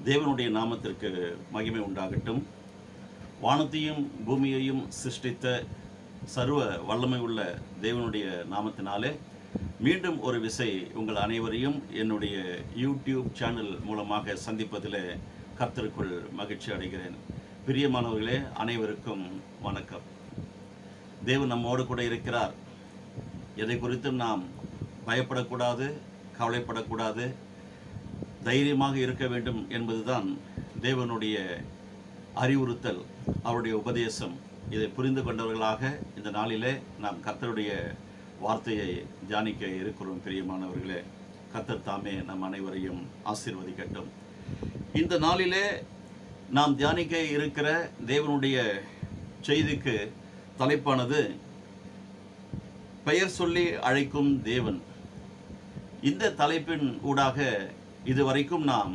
தேவனுடைய நாமத்திற்கு மகிமை உண்டாகட்டும். வானத்தையும் பூமியையும் சிருஷ்டித்த சர்வ வல்லமை உள்ள தேவனுடைய நாமத்தினாலே மீண்டும் ஒரு விசை உங்கள் அனைவரையும் என்னுடைய யூடியூப் சேனல் மூலமாக சந்திப்பதில் கர்த்தருக்குள் மகிழ்ச்சி அடைகிறேன். பிரியமானவர்களே, அனைவருக்கும் வணக்கம். தேவன் நம்மோடு கூட இருக்கிறார். எதை குறித்தும் நாம் பயப்படக்கூடாது, கவலைப்படக்கூடாது, தைரியமாக இருக்க வேண்டும் என்பதுதான் தேவனுடைய அறிவுறுத்தல், அவருடைய உபதேசம். இதை புரிந்து கொண்டவர்களாக இந்த நாளிலே நாம் கர்த்தருடைய வார்த்தையை தியானிக்க இருக்கிறோம். பிரியமானவர்களே, கர்த்தர் தாமே நம் அனைவரையும் ஆசீர்வதிக்கட்டும். இந்த நாளிலே நாம் தியானிக்க இருக்கிற தேவனுடைய செய்திக்கு தலைப்பானது பெயர் சொல்லி அழைக்கும் தேவன். இந்த தலைப்பின் ஊடாக இதுவரைக்கும் நாம்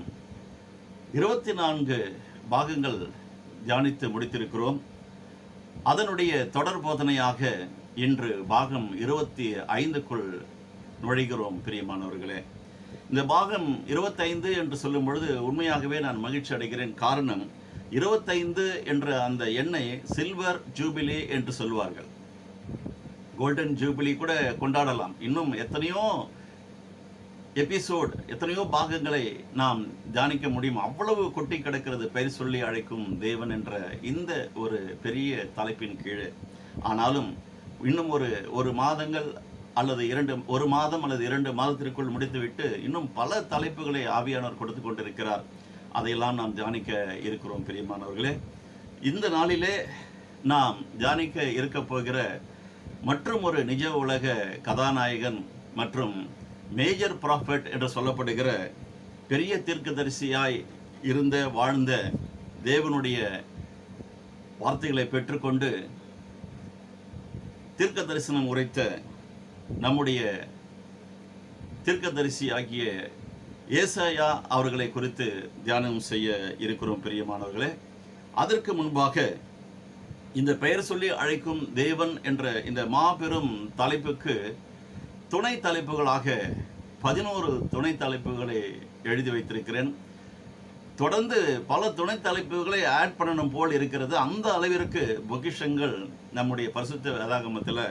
24 பாகங்கள் தியானித்து முடித்திருக்கிறோம். அதனுடைய தொடர் போதனையாக இன்று பாகம் 25க்குள் நுழைகிறோம். பிரியமானவர்களே, இந்த பாகம் 25 என்று சொல்லும் பொழுது உண்மையாகவே நான் மகிழ்ச்சி அடைகிறேன். காரணம், 25 என்ற அந்த எண்ணை சில்வர் ஜூபிலி என்று சொல்வார்கள். கோல்டன் ஜூபிலி கூட கொண்டாடலாம். இன்னும் எத்தனையோ எபிசோட், எத்தனையோ பாகங்களை நாம் தியானிக்க முடியும். அவ்வளவு கொட்டி கிடக்கிறது பெயர் சொல்லி அழைக்கும் தேவன் என்ற இந்த ஒரு பெரிய தலைப்பின் கீழே. ஆனாலும் இன்னும் ஒரு மாதங்கள் அல்லது ஒரு மாதம் அல்லது 2 மாதத்திற்குள் முடித்துவிட்டு இன்னும் பல தலைப்புகளை ஆவியானவர் கொடுத்து கொண்டிருக்கிறார். அதையெல்லாம் நாம் தியானிக்க இருக்கிறோம். பிரியமானவர்களே, இந்த நாளிலே நாம் தியானிக்க இருக்க போகிற மற்றும் ஒரு நிஜ உலக கதாநாயகன் மற்றும் மேஜர் ப்ராஃபட் என்று சொல்லப்படுகிற பெரிய தீர்க்கதரிசியாய் வாழ்ந்த தேவனுடைய வார்த்தைகளை பெற்றுக்கொண்டு தீர்க்க தரிசனம் உரைத்த நம்முடைய தீர்க்கதரிசி ஆகிய ஏசாயா அவர்களை குறித்து தியானம் செய்ய இருக்கிறோம். பிரியமானவர்களே, அதற்கு முன்பாக இந்த பெயர் சொல்லி அழைக்கும் தேவன் என்ற இந்த மாபெரும் தலைப்புக்கு துணை தலைப்புகளாக 11 துணை தலைப்புகளை எழுதி வைத்திருக்கிறேன். தொடர்ந்து பல துணை தலைப்புகளை ஆட் பண்ணணும் போல் இருக்கிறது. அந்த அளவிற்கு பொக்கிஷங்கள் நம்முடைய பரிசுத்த வேதாகமத்தில்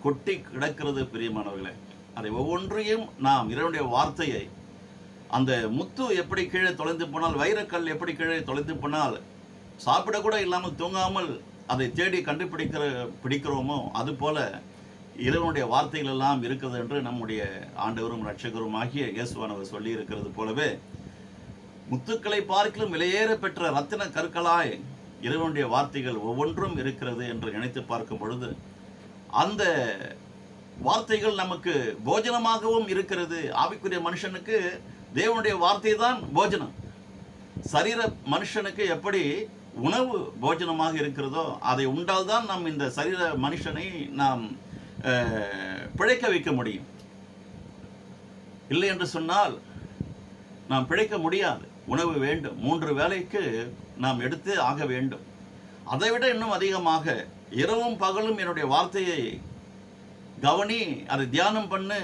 கொட்டி கிடக்கிறது. பிரியமானவர்களே, அதை ஒவ்வொன்றையும் நாம் இறைவனுடைய வார்த்தையை, அந்த முத்து எப்படி கீழே தொலைந்து போனால், வைரக்கல் எப்படி கீழே தொலைந்து போனால் சாப்பிடக்கூட இல்லாமல் தூங்காமல் அதை தேடி பிடிக்கிறோமோ அதுபோல இறைவனுடைய வார்த்தைகள் எல்லாம் இருக்கிறது என்று நம்முடைய ஆண்டவரும் இரட்சகரும் ஆகிய இயேசுவானவர் சொல்லி இருக்கிறது போலவே, முத்துக்களை பார்க்கிலும் விலையேற பெற்ற ரத்தின கற்களாய் இறைவனுடைய வார்த்தைகள் ஒவ்வொன்றும் இருக்கிறது என்று நினைத்து பார்க்கும் பொழுது அந்த வார்த்தைகள் நமக்கு போஜனமாகவும் இருக்கிறது. ஆவிக்குரிய மனுஷனுக்கு தேவனுடைய வார்த்தை தான் போஜனம். சரீர மனுஷனுக்கு எப்படி உணவு போஜனமாக இருக்கிறதோ அதை உண்டால்தான் நாம் இந்த சரீர மனுஷனை நாம் பிழைக்க வைக்க முடியும். இல்லை என்று சொன்னால் நாம் பிழைக்க முடியாது. உணவு வேண்டும், 3 வேளைக்கு நாம் எடுத்து ஆக வேண்டும். அதைவிட இன்னும் அதிகமாக இரவும் பகலும் என்னுடைய வார்த்தையை கவனி, அதை தியானம் பண்ணு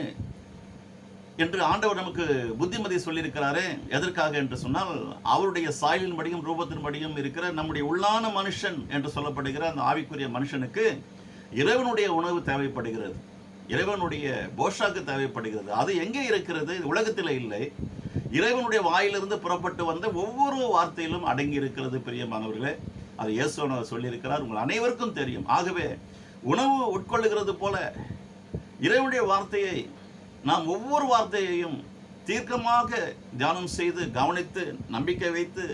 என்று ஆண்டவர் நமக்கு புத்திமதி சொல்லியிருக்கிறாரே. எதற்காக என்று சொன்னால், அவருடைய சாயலின்படியும் ரூபத்தின்படியும் இருக்கிற நம்முடைய உள்ளான மனுஷன் என்று சொல்லப்படுகிற அந்த ஆவிக்குரிய மனுஷனுக்கு இறைவனுடைய உணவு தேவைப்படுகிறது, இறைவனுடைய போஷாக்கு தேவைப்படுகிறது. அது எங்கே இருக்கிறது? உலகத்தில் இல்லை, இறைவனுடைய வாயிலிருந்து புறப்பட்டு வந்த ஒவ்வொரு வார்த்தையிலும் அடங்கி இருக்கிறது. பிரியமானவர்களே, அது இயேசுவானவர் சொல்லியிருக்கிறார், உங்கள் அனைவருக்கும் தெரியும். ஆகவே உணவு உட்கொள்ளுகிறது போல இறைவனுடைய வார்த்தையை நாம் ஒவ்வொரு வார்த்தையையும் தீர்க்கமாக தியானம் செய்து கவனித்து நம்பிக்கை வைத்து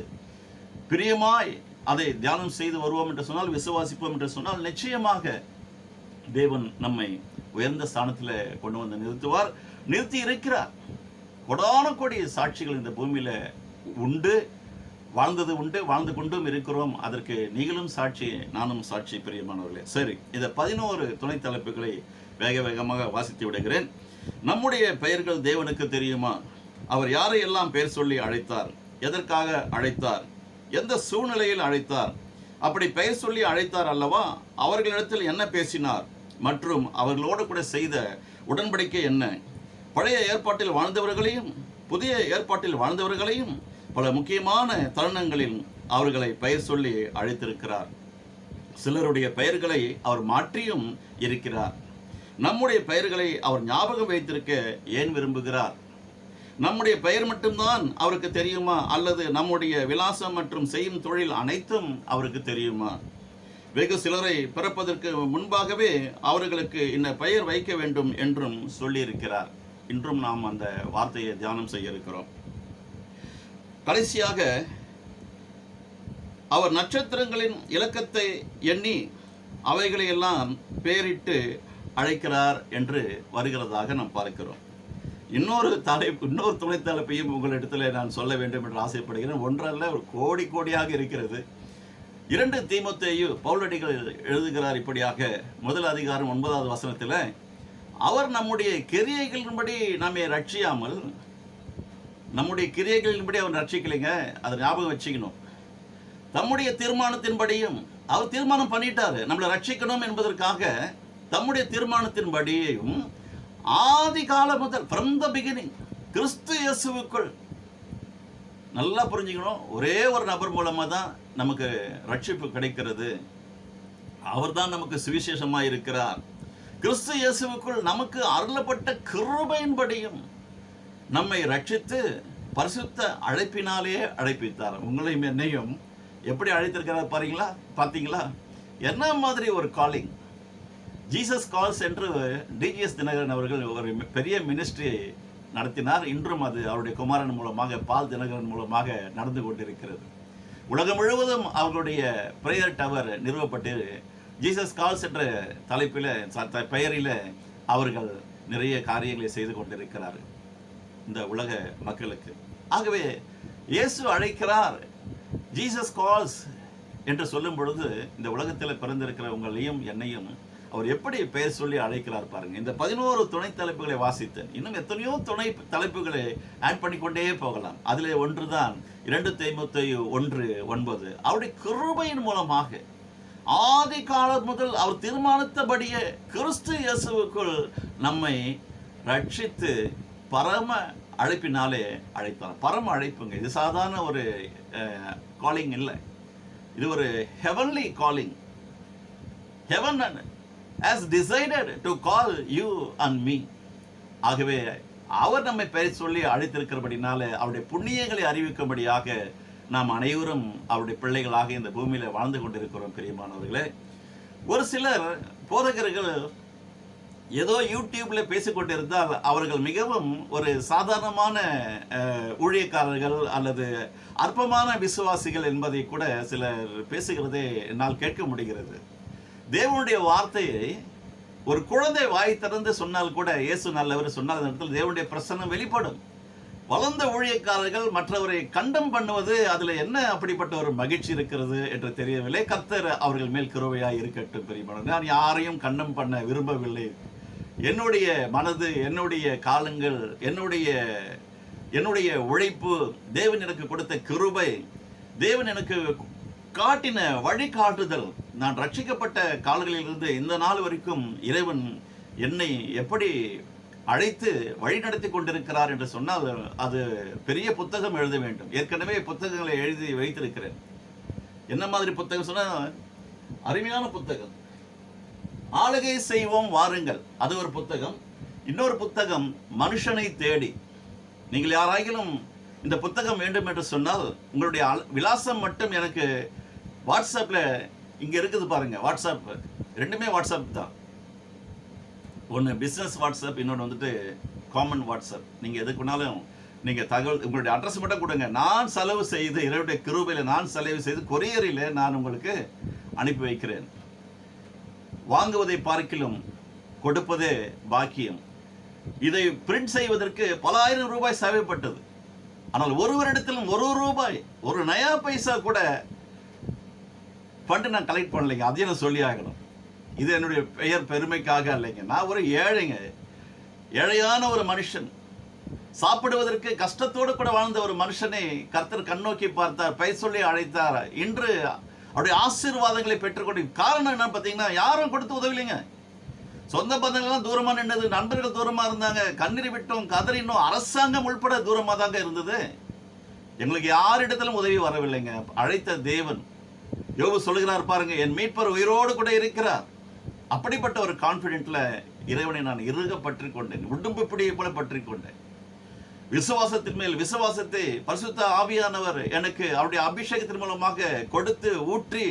பிரியமாய் அதை தியானம் செய்து வருவோம் என்று சொன்னால், விசுவாசிப்போம் என்று சொன்னால், நிச்சயமாக தேவன் நம்மை உயர்ந்த ஸ்தானத்தில் கொண்டு வந்து நிறுத்துவார், நிறுத்தி இருக்கிறார். கொடான கோடி சாட்சிகள் இந்த பூமியில உண்டு, வாழ்ந்தது உண்டு, வாழ்ந்து கொண்டும் இருக்கிறோம். அதற்கு நீங்களும் சாட்சி, நானும் சாட்சி. பிரியமானவர்களே, சரி, இந்த 11 துணை தலைப்புகளை வேக வேகமாக வாசித்து விடுகிறேன். நம்முடைய பெயர்கள் தேவனுக்கு தெரியுமா? அவர் யாரையெல்லாம் பெயர் சொல்லி அழைத்தார்? எதற்காக அழைத்தார்? எந்த சூழ்நிலையில் அழைத்தார்? அப்படி பெயர் சொல்லி அழைத்தார் அல்லவா? அவர்களிடத்தில் என்ன பேசினார் மற்றும் அவர்களோடு கூட செய்த உடன்படிக்கை என்ன? பழைய ஏற்பாட்டில் வாழ்ந்தவர்களையும் புதிய ஏற்பாட்டில் வாழ்ந்தவர்களையும் பல முக்கியமான தருணங்களில் அவர்களை பெயர் சொல்லி அழைத்திருக்கிறார். சிலருடைய பெயர்களை அவர் மாற்றியும் இருக்கிறார். நம்முடைய பெயர்களை அவர் ஞாபகம் வைத்திருக்க ஏன் விரும்புகிறார்? நம்முடைய பெயர் மட்டும்தான் அவருக்கு தெரியுமா, அல்லது நம்முடைய விலாசம் மற்றும் செய்யும் தொழில் அனைத்தும் அவருக்கு தெரியுமா? வெகு சிலரை பிறப்பதற்கு முன்பாகவே அவர்களுக்கு இந்த பெயர் வைக்க வேண்டும் என்றும் சொல்லியிருக்கிறார். இன்றும் நாம் அந்த வார்த்தையை தியானம் செய்ய இருக்கிறோம். கடைசியாக அவர் நட்சத்திரங்களின் இலக்கத்தை எண்ணி அவைகளையெல்லாம் பெயரிட்டு அழைக்கிறார் என்று வருகிறதாக நாம் பார்க்கிறோம். இன்னொரு துணை தலைப்பையும் உங்களிடத்தில் நான் சொல்ல வேண்டும் என்று ஆசைப்படுகிறேன். ஒன்றல்ல, ஒரு கோடி கோடியாக இருக்கிறது. 2 தீமோத்தேயு பவுலடிகள் எழுதுகிறார் இப்படியாக, 1 அதிகாரம் 9வது வசனத்தில், அவர் நம்முடைய கிரியைகளின்படி நம்மை ரட்சியாமல், நம்முடைய கிரியைகளின்படி அவர் ரட்சிக்கலைங்க, அதை ஞாபகம் வச்சுக்கணும். தம்முடைய தீர்மானத்தின்படியும், அவர் தீர்மானம் பண்ணிட்டாரு நம்மளை ரட்சிக்கணும் என்பதற்காக, தம்முடைய தீர்மானத்தின்படியும் ஆதி காலம் முதல், ஃப்ரம் த பிகினிங், கிறிஸ்து இயேசுவுக்குள். நல்லா புரிஞ்சுக்கணும், ஒரே ஒரு நபர் மூலமாக தான் நமக்கு ரட்சிப்பு கிடைக்கிறது. அவர் தான் நமக்கு சுவிசேஷமாக இருக்கிறார். கிறிஸ்து இயேசுவுக்குள் நமக்கு அருளப்பட்ட கிருபையின்படியும் நம்மை ரட்சித்து பரிசுத்த அழைப்பினாலே அழைப்பித்தார். உங்களையும் என்னையும் எப்படி அழைத்திருக்கிறார் பார்த்தீங்களா? என்ன மாதிரி ஒரு காலிங்! ஜீசஸ் கால்ஸ் என்று டிஜிஎஸ் தினகரன் அவர்கள் ஒரு பெரிய மினிஸ்ட்ரியை நடத்தினார். இன்றும் அது அவருடைய குமாரன் மூலமாக, பால் தினகரன் மூலமாக நடந்து கொண்டிருக்கிறது. உலகம் முழுவதும் அவர்களுடைய பிரேயர் டவர் நிறுவப்பட்டு ஜீசஸ் கால்ஸ் என்ற தலைப்பில், பெயரில் அவர்கள் நிறைய காரியங்களை செய்து கொண்டிருக்கிறார்கள் இந்த உலக மக்களுக்கு. ஆகவே இயேசு அழைக்கிறார், ஜீசஸ் கால்ஸ் என்று சொல்லும் பொழுது, இந்த உலகத்தில் பிறந்திருக்கிற உங்களையும் என்னையும் அவர் எப்படி பெயர் சொல்லி அழைக்கிறார் பாருங்க. இந்த 11 துணை தலைப்புகளை வாசித்தேன். இன்னும் எத்தனையோ துணை தலைப்புகளை ஆட் பண்ணிக்கொண்டே போகலாம். அதில் ஒன்றுதான் 2 தீமோத்தேயு 1:9. அவருடைய கிருபையின் மூலமாக ஆதி காலம் முதல் அவர் தீர்மானித்தபடியே கிறிஸ்து இயேசுவுக்குள் நம்மை ரட்சித்து பரம அழைப்பினாலே அழைத்தார். பரம அழைப்புங்க. இது சாதாரண ஒரு காலிங் இல்லை, இது ஒரு heavenly calling. Heaven has decided to call you and me. ஆகவே அவர் நம்மை பெயர் சொல்லி அழைத்திருக்கிறபடினால அவருடைய புண்ணியங்களை அறிவிக்கும்படியாக நாம் அனைவரும் அவருடைய பிள்ளைகளாக இந்த பூமியில வாழ்ந்து கொண்டிருக்கிறோம். பிரியமானவர்களே, ஒரு சிலர் போதகர்கள் ஏதோ யூடியூப்ல பேசிக்கொண்டிருந்தால் அவர்கள் மிகவும் ஒரு சாதாரணமான ஊழியக்காரர்கள் அல்லது அற்பமான விசுவாசிகள் என்பதை கூட சிலர் பேசுகிறதை என்னால் கேட்க முடிகிறது. தேவனுடைய வார்த்தையை ஒரு குழந்தை வாய் திறந்து சொன்னால் கூட, இயேசு நல்லவர் சொன்னால் அந்த இடத்துல தேவனுடைய பிரசன்னம் வெளிப்படும். வளர்ந்த ஊழியக்காரர்கள் மற்றவரை கண்டம் பண்ணுவது, அதில் என்ன அப்படிப்பட்ட ஒரு மகிழ்ச்சி இருக்கிறது என்று தெரியவில்லை. கர்த்தர் அவர்கள் மேல் கிருபையாய் இருக்கட்டும். பெரியமான, நான் யாரையும் கண்டம் பண்ண விரும்பவில்லை. என்னுடைய மனது, என்னுடைய காலங்கள், என்னுடைய உழைப்பு, தேவன் எனக்கு கொடுத்த கிருபை, தேவன் எனக்கு காட்டின வழிகாட்டுதல், நான் ரட்சிக்கப்பட்ட காலங்களிலிருந்து இந்த நாள் வரைக்கும் இறைவன் என்னை எப்படி அழைத்து வழி நடத்தி கொண்டிருக்கிறார் என்று சொன்னால் அது பெரிய புத்தகம் எழுத வேண்டும். ஏற்கனவே புத்தகங்களை எழுதி வைத்திருக்கிறேன். என்ன மாதிரி புத்தகம் சொன்னால், அருமையான புத்தகம், ஆளுகை செய்வோம் வாருங்கள், அது ஒரு புத்தகம். இன்னொரு புத்தகம், மனுஷனை தேடி. நீங்கள் யாராயிலும் இந்த புத்தகம் வேண்டும் என்று சொன்னால் உங்களுடைய விலாசம் மட்டும் எனக்கு வாட்ஸ்அப்பில் இங்கே இருக்குது பாருங்கள். வாட்ஸ்அப், ரெண்டுமே வாட்ஸ்அப் தான். ஒன்று பிஸ்னஸ் வாட்ஸ்அப், இன்னொன்று வந்துட்டு காமன் வாட்ஸ்அப். நீங்கள் எதுக்குனாலும் நீங்கள் தகவல், உங்களுடைய அட்ரஸ் மட்டும் கொடுங்க. நான் செலவு செய்து, இறைவனுடைய கிருபையில் நான் செலவு செய்து கொரியரில் நான் உங்களுக்கு அனுப்பி வைக்கிறேன். வாங்குவதை பார்க்கிலும் கொடுப்பதே பாக்கியம். இதை பிரிண்ட் செய்வதற்கு பல ஆயிரம் ரூபாய் தேவைப்பட்டது. ஆனால் ஒருவரிடத்திலும் ஒரு ரூபாய், ஒரு நயா பைசா கூட ஃபண்டு நான் கலெக்ட் பண்ணலைங்க. அதையும் நான் சொல்லி ஆகணும். இது என்னுடைய பெயர் பெருமைக்காக இல்லைங்க. நான் ஒரு ஏழைங்க, ஏழையான ஒரு மனுஷன், சாப்பிடுவதற்கு கஷ்டத்தோடு கூட வாழ்ந்த ஒரு மனுஷனை கர்த்தர் கண்ணோக்கி பார்த்தார், பெயர் சொல்லி அழைத்தார். இன்று அவருடைய ஆசீர்வாதங்களை பெற்றுக்கொண்டு, காரணம் என்ன பார்த்தீங்கன்னா, யாரும் கொடுத்து உதவிலைங்க. சொந்த பந்தங்கள்லாம் தூரமாக நின்றது, நண்பர்கள் தூரமாக இருந்தாங்க, கண்ணீர் விட்டோம், கதறினோம், அரசாங்கம் உள்பட தூரமாக தாங்க இருந்தது. எங்களுக்கு யாரிடத்திலும் உதவி வரவில்லைங்க. அழைத்த தேவன். யோபு சொல்லுகிறார் பாருங்க, என் மீட்பர் உயிரோடு கூட இருக்கிறார். அப்படிப்பட்ட ஒரு கான்பிடென்ட்ல இறைவனை நான் இறுக பற்றி கொண்டேன், உடும்பு பிடியை போல பற்றி கொண்டேன். விசுவாசத்தின் மேல் விசுவாசத்தை பரிசுத்த ஆவியானவர் எனக்கு அவருடைய அபிஷேகத்தின் மூலமாக கொடுத்து ஊற்றி,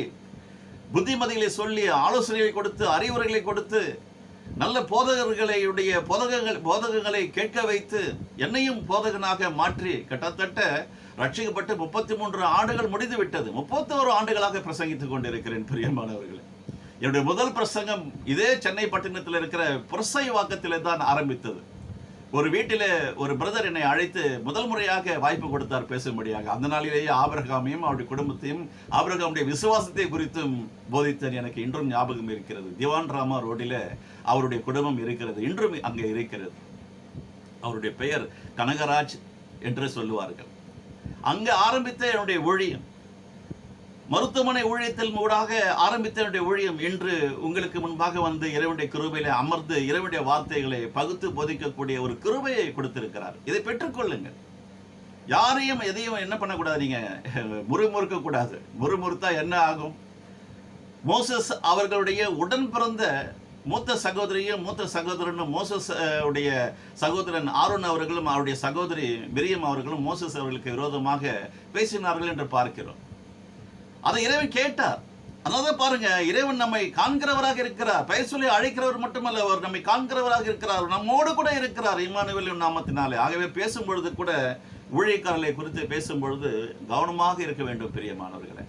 புத்திமதிகளை சொல்லி, ஆலோசனைகளை கொடுத்து, அறிவுரைகளை கொடுத்து, நல்ல போதகர்களுடைய போதகங்களை கேட்க வைத்து, என்னையும் போதகனாக மாற்றி கிட்டத்தட்ட ரட்சிக்கப்பட்டு 33 ஆண்டுகள் முடிந்து விட்டது. 31 ஆண்டுகளாக பிரசங்கித்துக் கொண்டிருக்கிறேன் பிரியமானவர்களே. என்னுடைய முதல் பிரசங்கம் இதே சென்னை பட்டணத்தில் இருக்கிற புரசைவாக்கத்திலே தான் ஆரம்பித்தது. ஒரு வீட்டில் ஒரு பிரதர் என்னை அழைத்து முதல் முறையாக வாய்ப்பு கொடுத்தார் பேசும்படியாக. அந்த நாளிலேயே ஆபிரகாமையும் அவருடைய குடும்பத்தையும் ஆபிரகாமுடைய விசுவாசத்தை குறித்தும் போதித்தன் எனக்கு இன்றும் ஞாபகம் இருக்கிறது. திவான் ராமா ரோடில் அவருடைய குடும்பம் இருக்கிறது, இன்றும் அங்கே இருக்கிறது. அவருடைய பெயர் கனகராஜ் என்று சொல்லுவார்கள். அங்கு ஆரம்பித்த என்னுடைய ஊழியம், மருத்துவமனை ஊழியத்தில் ஊடாக ஆரம்பித்த என்னுடைய ஊழியம், இன்று உங்களுக்கு முன்பாக வந்து இறைவனுடைய கிருபையிலே அமர்ந்து இறைவனுடைய வார்த்தைகளை பகுத்து போதிக்கக்கூடிய ஒரு கிருபையை கொடுத்திருக்கிறார். இதை பெற்றுக்கொள்ளுங்கள். யாரையும் எதையும் என்ன பண்ணக்கூடாது, நீங்க முறுமுறுக்க கூடாது. முறுமுறுத்தா என்ன ஆகும்? மோசஸ் அவர்களுடைய உடன் பிறந்த மூத்த சகோதரியும் மூத்த சகோதரனும் மோசஸ் உடைய சகோதரன் ஆரோன் அவர்களும் அவருடைய சகோதரி மிரியம் அவர்களும் மோசஸ் அவர்களுக்கு விரோதமாக பேசினார்கள் என்று பார்க்கிறோம். அதை இறைவன் கேட்டார். அதனால்தான் பாருங்க, இறைவன் நம்மை காண்கிறவராக இருக்கிறார். பெயர் சொல்லி அழைக்கிறவர் மட்டுமல்ல, அவர் நம்மை காண்கிறவராக இருக்கிறார், நம்மோடு கூட இருக்கிறார் இம்மானுவேல் நாமத்தினாலே. ஆகவே பேசும் பொழுது கூட ஊழியக்காரர்களை குறித்து பேசும் பொழுது கவனமாக இருக்க வேண்டும் பிரியமானவர்களே.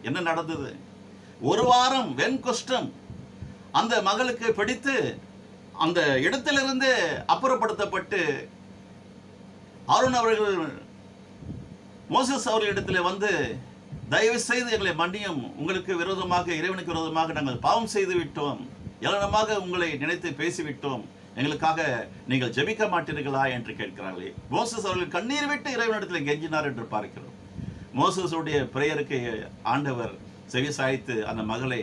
என்ன நடந்தது? ஒரு வாரம் வெண்குஷ்டம் அந்த மகளுக்கு பிடித்து அந்த இடத்திலிருந்து அப்புறப்படுத்தப்பட்டு ஆரோன் அவர்கள் மோசஸ் அவர்களிடத்தில் வந்து, தயவு செய்து எங்களை மன்னியும், உங்களுக்கு விரோதமாக இறைவனுக்கு விரோதமாக நாங்கள் பாவம் செய்து விட்டோம், ஏளனமாக உங்களை நினைத்து பேசிவிட்டோம், எங்களுக்காக நீங்கள் ஜெபிக்க மாட்டீர்களா என்று கேட்கிறார்களே. மோசஸ் அவர்கள் கண்ணீர் விட்டு இறைவனிடத்தில் கெஞ்சினார் என்று பார்க்கிறோம். மோசஸுடைய பிரேயருக்கு ஆண்டவர் செவி சாய்த்து அந்த மகளை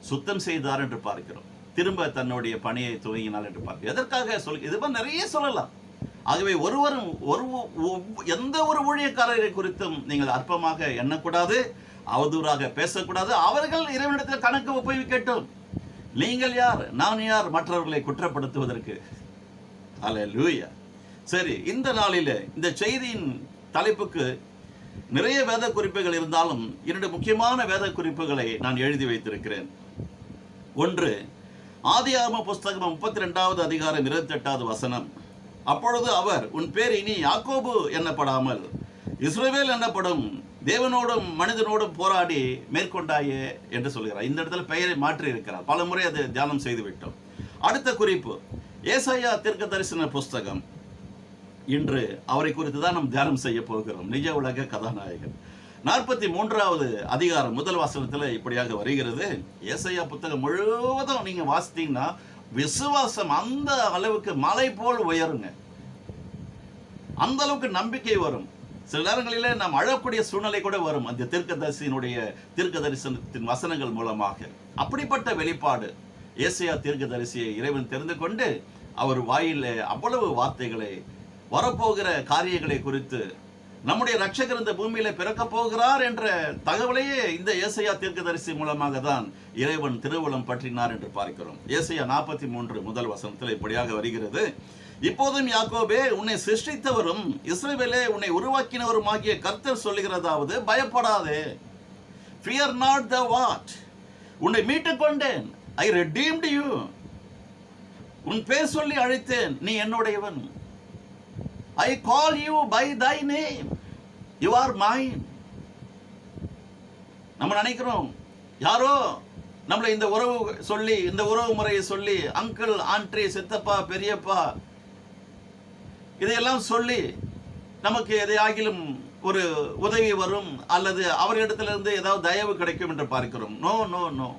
சுத்தம் செய்தார் என்று பார்க்கிறோம். திரும்ப தன்னுடைய பணியை துவங்கினார் என்று பார்க்கிறோம். எதற்காக இது நிறைய சொல்லலாம். ஆகவே எந்த ஒரு ஊழியக்காரரை குறித்தும் நீங்கள் அற்பமாக எண்ணக்கூடாது, அவதூறாக பேசக்கூடாது. அவர்கள் இறைவனிடத்தில் கணக்கு ஒப்புவிக்கட்டும். நீங்கள் யார், நான் யார் மற்றவர்களை குற்றப்படுத்துவதற்கு? அல்லேலூயா. சரி, இந்த நாளில் இந்த செய்தியின் தலைப்புக்கு நிறைய வேத குறிப்புகள் இருந்தாலும் 2 முக்கியமான வேத குறிப்புகளை நான் எழுதி வைத்திருக்கிறேன். ஒன்று, ஆதியாகம புஸ்தகம் 32வது அதிகாரம் 28வது வசனம். அப்பொழுது அவர், உன் பேர் இனி யாக்கோபு என்னப்படாமல் இஸ்ரவேல் என்னப்படும், தேவனோடும் மனிதனோடும் போராடி மேற்கொண்டாயே என்று சொல்கிறார். இந்த இடத்துல பெயரை மாற்றி இருக்கிறார். பல முறை அதை தியானம் செய்து விட்டோம். அடுத்த குறிப்பு, ஏசாயா தீர்க்க தரிசன புஸ்தகம். இன்று அவரை குறித்து தான் நாம் தியானம் செய்ய போகிறோம். நிஜ உலக கதாநாயகன். 43வது அதிகாரம் முதல் வசனத்தில் இப்படியாக வருகிறது. ஏசாயா புத்தகம் முழுவதும் நீங்க வாசித்தீங்கன்னா விசுவாசம் அந்த அளவுக்கு மலை போல் உயருங்க. அந்த அளவுக்கு நம்பிக்கை வரும். சில நேரங்களிலே நாம் அழக்கூடிய சூழ்நிலை கூட வரும் அந்த தீர்க்க தரிசனத்தின் வசனங்கள் மூலமாக. அப்படிப்பட்ட வெளிப்பாடு ஏசாயா தீர்க்கதரிசியை இறைவன் தெரிந்து கொண்டு அவர் வாயிலே அவ்வளவு வார்த்தைகளை, வரப்போகிற காரியங்களை குறித்து, நம்முடைய ரட்சகர் இந்த பூமியில பிறக்க போகிறார் என்ற தகவலையே இந்த ஏசாயா தீர்க்கதரிசி மூலமாக தான் இறைவன் திருவுளம் பற்றினார் என்று பார்க்கிறோம். ஏசாயா 43 முதல் வசனத்தில் இப்படியாக வருகிறது. இப்போதும் யாக்கோபே, உன்னை சிருஷ்டித்தவரும் இஸ்ரவேலே உன்னை உருவாக்கினவருமாகிய கர்த்தர் சொல்லுகிறதாவது, பயப்படாதே. Fear not the what? உன்னை மீட்டுக் கொண்டேன். I redeemed you. உன் பேர் சொல்லி அழைத்தேன், நீ என்னுடையவன். I call you by thy name. You are mine. நம்ம நினைக்கிறோம் யாரோ நம்மளை இந்த உறவு சொல்லி, இந்த உறவு முறையை சொல்லி, அங்கிள், ஆண்ட்ரி, சித்தப்பா, பெரியப்பா, இதையெல்லாம் சொல்லி நமக்கு எதையாகிலும் ஒரு உதவி வரும் அல்லது அவர்களிடத்திலிருந்து ஏதாவது தயவு கிடைக்கும் என்று பார்க்கிறோம். No no no.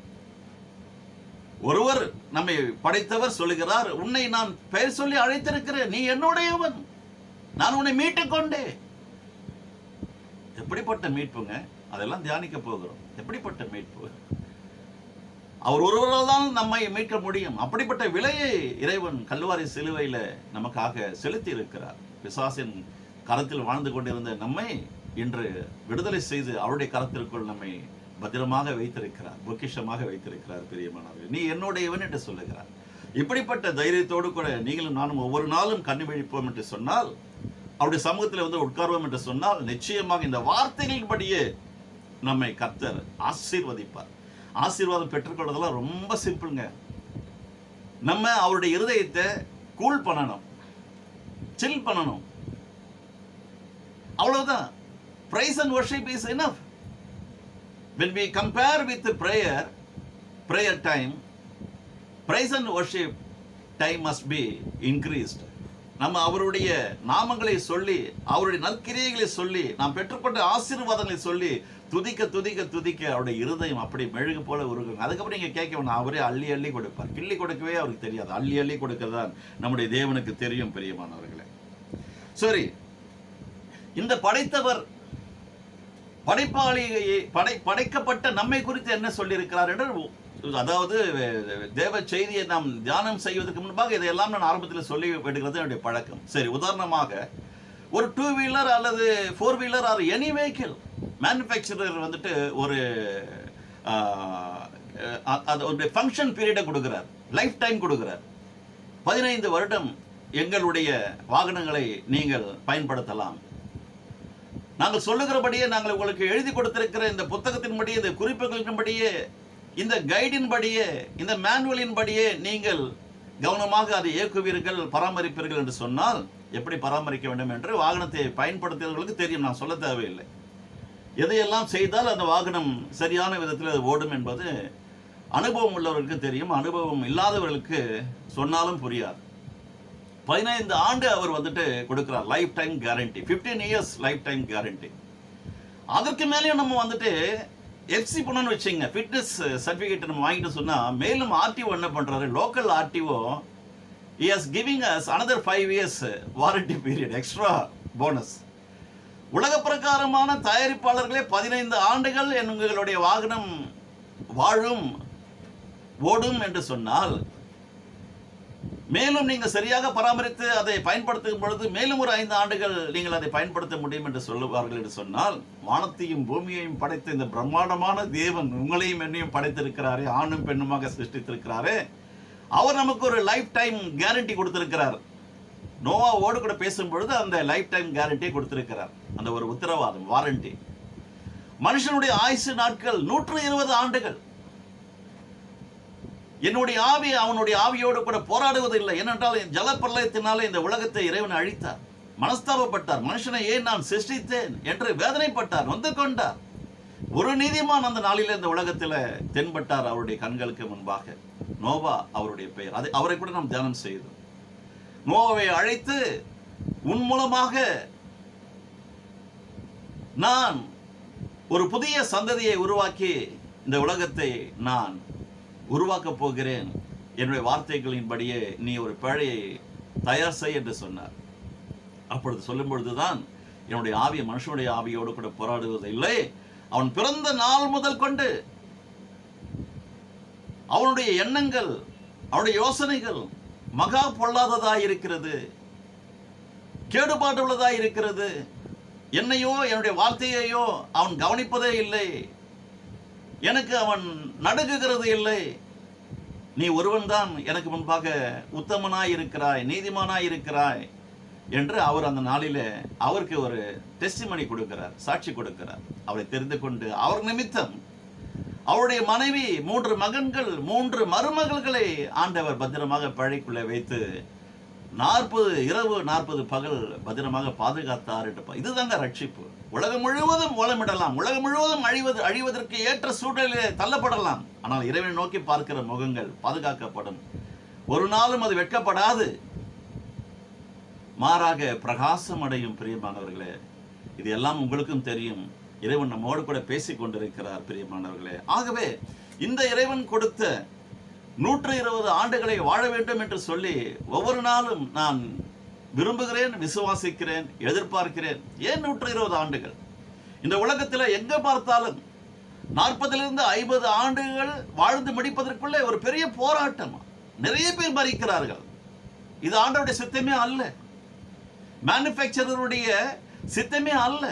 ஒருவர் நம்மை படைத்தவர் சொல்லுகிறார், உன்னை நான் பெயர் சொல்லி அழைத்திருக்கிறேன், நீ என்னுடையவன், நான் உன்னை மீட்டுக் கொண்டேன். எப்படிப்பட்ட மீட்புங்க? அதெல்லாம் தியானிக்க போகிறோம். எப்படிப்பட்ட மீட்பு? அவர் ஒருவரால் தான் நம்மை மீட்க முடியும். அப்படிப்பட்ட விலையை இறைவன் கல்வாரி சிலுவையில் நமக்காக செலுத்தி இருக்கிறார். பிசாசின் கரத்தில் வாழ்ந்து கொண்டிருந்த நம்மை இன்று விடுதலை செய்து அவருடைய கரத்திற்குள் நம்மை பத்திரமாக வைத்திருக்கிறார், பொக்கிஷமாக வைத்திருக்கிறார். பிரியமானவர்கள், நீ என்னுடையவன் என்று சொல்லுகிறார். இப்படிப்பட்ட தைரியத்தோடு கூட நீங்களும் நானும் ஒவ்வொரு நாளும் கண்ணு விழிப்போம் என்று சொன்னால், அவருடைய சமூகத்தில் வந்து உட்கார்வோம் என்று சொன்னால், நிச்சயமாக இந்த வார்த்தைகளின்படியே நம்மை கர்த்தர் ஆசீர்வதிப்பார். ஆசீர்வாதம் பெற்றுக்கொள்வதெல்லாம் ரொம்ப சிம்பிளுங்க. நம்ம அவருடைய இருதயத்தை கூல் பண்ணணும், சில் பண்ணணும், அவ்வளவுதான். Praise and worship is enough. When we compare with the prayer time, praise and worship time must be increased. நம்ம அவருடைய நாமங்களை சொல்லி, அவருடைய நற்கிரியைகளை சொல்லி, நாம் பெற்றுக்கொண்ட ஆசீர்வாதங்களை சொல்லி துதிக்க துதிக்க துதிக்க அவருடைய இருதயம் அப்படி மெழுகு போல உருகும். அதுக்கப்புறம் நீங்க கேட்க வேண்டாம், அவரே அள்ளி அள்ளி கொடுப்பார். கிள்ளி கொடுக்கவே அவருக்கு தெரியாது, அள்ளி அள்ளி கொடுக்கதான் நம்முடைய தேவனுக்கு தெரியும். பிரியமானவர்களே, சரி, இந்த படைத்தவர் படைக்கப்பட்ட நம்மை குறித்து என்ன சொல்லியிருக்கிறார் என்று, அதாவது தேவ செய்தியை நாம் தியானம் செய்வதற்கு முன்பாக இதையெல்லாம் நான் ஆரம்பத்தில் சொல்லி விடுகிறது என்னுடைய பழக்கம். சரி, உதாரணமாக ஒரு 2 வீலர் அல்லது 4 wheeler or any vehicle manufacturer வந்துட்டு ஒரு அதோடைய ஃபங்க்ஷன் பீரியடை கொடுக்கிறார், லைஃப் டைம் கொடுக்கிறார். 15 வருடம் எங்களுடைய வாகனங்களை நீங்கள் பயன்படுத்தலாம். நாங்கள் சொல்லுகிறபடியே, நாங்கள் உங்களுக்கு எழுதி கொடுத்திருக்கிற இந்த புத்தகத்தின்படியே, இந்த குறிப்புகளின்படியே, இந்த கைடின்படியே, இந்த மேனுவலின்படியே நீங்கள் கவனமாக அதை இயக்குவீர்கள், பராமரிப்பீர்கள் என்று சொன்னால், எப்படி பராமரிக்க வேண்டும் என்று வாகனத்தை பயன்படுத்தியவர்களுக்கு தெரியும், நான் சொல்ல தேவையில்லை. எதையெல்லாம் செய்தால் அந்த வாகனம் சரியான விதத்தில் அது ஓடும் என்பது அனுபவம் உள்ளவர்களுக்கு தெரியும், அனுபவம் இல்லாதவர்களுக்கு சொன்னாலும் புரியாது. 15 ஆண்டு அவர் வந்துட்டு கொடுக்கிறார், life time guarantee, 15 years life time guarantee. அதற்கு மேலேயும் நம்ம வந்துட்டு எஃப்சி பண்ணணும்னு வச்சுங்க, ஃபிட்னஸ் சர்டிஃபிகேட் நம்ம வாங்கிட்டு சொன்னால், மேலும் ஆர்டிஓ என்ன பண்ணுறாரு, local RTO he is giving us another 5 years warranty period, extra bonus. உலக பிரகாரமான தயாரிப்பாளர்களே 15 ஆண்டுகள் எங்களுடைய வாகனம் வாழும், ஓடும் என்று சொன்னால், மேலும் நீங்கள் சரியாக பராமரித்து அதை பயன்படுத்தும் பொழுது மேலும் ஒரு 5 ஆண்டுகள் நீங்கள் அதை பயன்படுத்த முடியும் என்று சொல்லுவார்கள் என்று சொன்னால், வானத்தையும் பூமியையும் படைத்த இந்த பிரம்மாண்டமான தேவன் உங்களையும் என்னையும் படைத்திருக்கிறாரே, ஆணும் பெண்ணுமாக சிருஷ்டித்திருக்கிறாரே, அவர் நமக்கு ஒரு லைஃப் டைம் கேரண்டி கொடுத்திருக்கிறார். நோவாவோடு கூட பேசும் பொழுது அந்த லைஃப் டைம் கேரண்டியை கொடுத்திருக்கிறார், அந்த ஒரு உத்தரவாதம், வாரண்டி. மனுஷனுடைய ஆயுசு நாட்கள் 120 ஆண்டுகள். என்னுடைய ஆவி அவனுடைய ஆவியோடு கூட போராடுவதில்லை. ஏனென்றால் ஜலப்பிரளயத்தினாலே இந்த உலகத்தை இறைவன் அழித்தார், மனஸ்தாபப்பட்டார். மனுஷனை ஏன் நான் சிருஷ்டித்தேன் என்று வேதனைப்பட்டார், வந்து கொண்டார். ஒரு நீதிமான் அந்த நாளில் இந்த உலகத்தில் தென்பட்டார் அவருடைய கண்களுக்கு முன்பாக. நோவா அவருடைய பெயர். அது அவரை கூட நாம் தியானம் செய்தோம். நோவாவை அழைத்து, உன் மூலமாக நான் ஒரு புதிய சந்ததியை உருவாக்கி இந்த உலகத்தை நான் உருவாக்கப் போகிறேன், என்னுடைய வார்த்தைகளின்படியே நீ ஒரு பேழையை தயார் செய் என்று சொன்னார். அப்பொழுது சொல்லும் பொழுதுதான், என்னுடைய ஆவியை மனுஷனுடைய ஆவியோடு கூட போராடுவது இல்லை, அவன் பிறந்த நாள் முதல் கொண்டு அவனுடைய எண்ணங்கள், அவனுடைய யோசனைகள் மகா பொல்லாததாய் இருக்கிறது, கேடுபாடு உள்ளதாய் இருக்கிறது. என்னையோ என்னுடைய வார்த்தையையோ அவன் கவனிப்பதே இல்லை, எனக்கு அவன் நடுங்குகிறது இல்லை. நீ ஒருவன் தான் எனக்கு முன்பாக உத்தமனாய் இருக்கிறாய், நீதிமானாய் இருக்கிறாய் என்று அவர் அந்த நாளில் அவருக்கு ஒரு டெஸ்டிமனி கொடுக்கிறார், சாட்சி கொடுக்கிறார். அவரை தெரிந்து கொண்டு அவர் நிமித்தம் அவருடைய மனைவி, 3 மகன்கள், 3 மருமகள்களை ஆண்டவர் பத்திரமாக பழைக்குள்ளே வைத்து 40 இரவு 40 பகல் பத்திரமாக பாதுகாத்தார் என்று. இதுதாங்க ரட்சிப்பு. உலகம் முழுவதும் ஓலமிடலாம், உலகம் முழுவதும் அழிவதற்கு ஏற்ற சூழலிலே தள்ளப்படலாம். ஆனால் இறைவனை நோக்கி பார்க்கிற முகங்கள் பாதுகாக்கப்படும். ஒரு நாளும் அது வெட்கப்படாது, மாறாக பிரகாசம் அடையும். பிரியமானவர்களே, இது எல்லாம் உங்களுக்கும் தெரியும். இறைவன் நம்மோடு கூட பேசிக் கொண்டிருக்கிறார். பிரியமானவர்களே, ஆகவே இந்த இறைவன் கொடுத்த 120 ஆண்டுகளை வாழ வேண்டும் என்று சொல்லி ஒவ்வொரு நாளும் நான் விரும்புகிறேன், விசுவாசிக்கிறேன், எதிர்பார்க்கிறேன். ஏன் 120 ஆண்டுகள்? இந்த உலகத்தில் எங்க பார்த்தாலும் 40லிருந்து 50 ஆண்டுகள் வாழ்ந்து முடிப்பதற்குள்ளே ஒரு பெரிய போராட்டம். நிறைய பேர் மரிக்கிறார்கள். இது ஆண்டவருடைய சித்தமே அல்ல, மேனுஃபேக்சரருடைய சித்தமே அல்ல.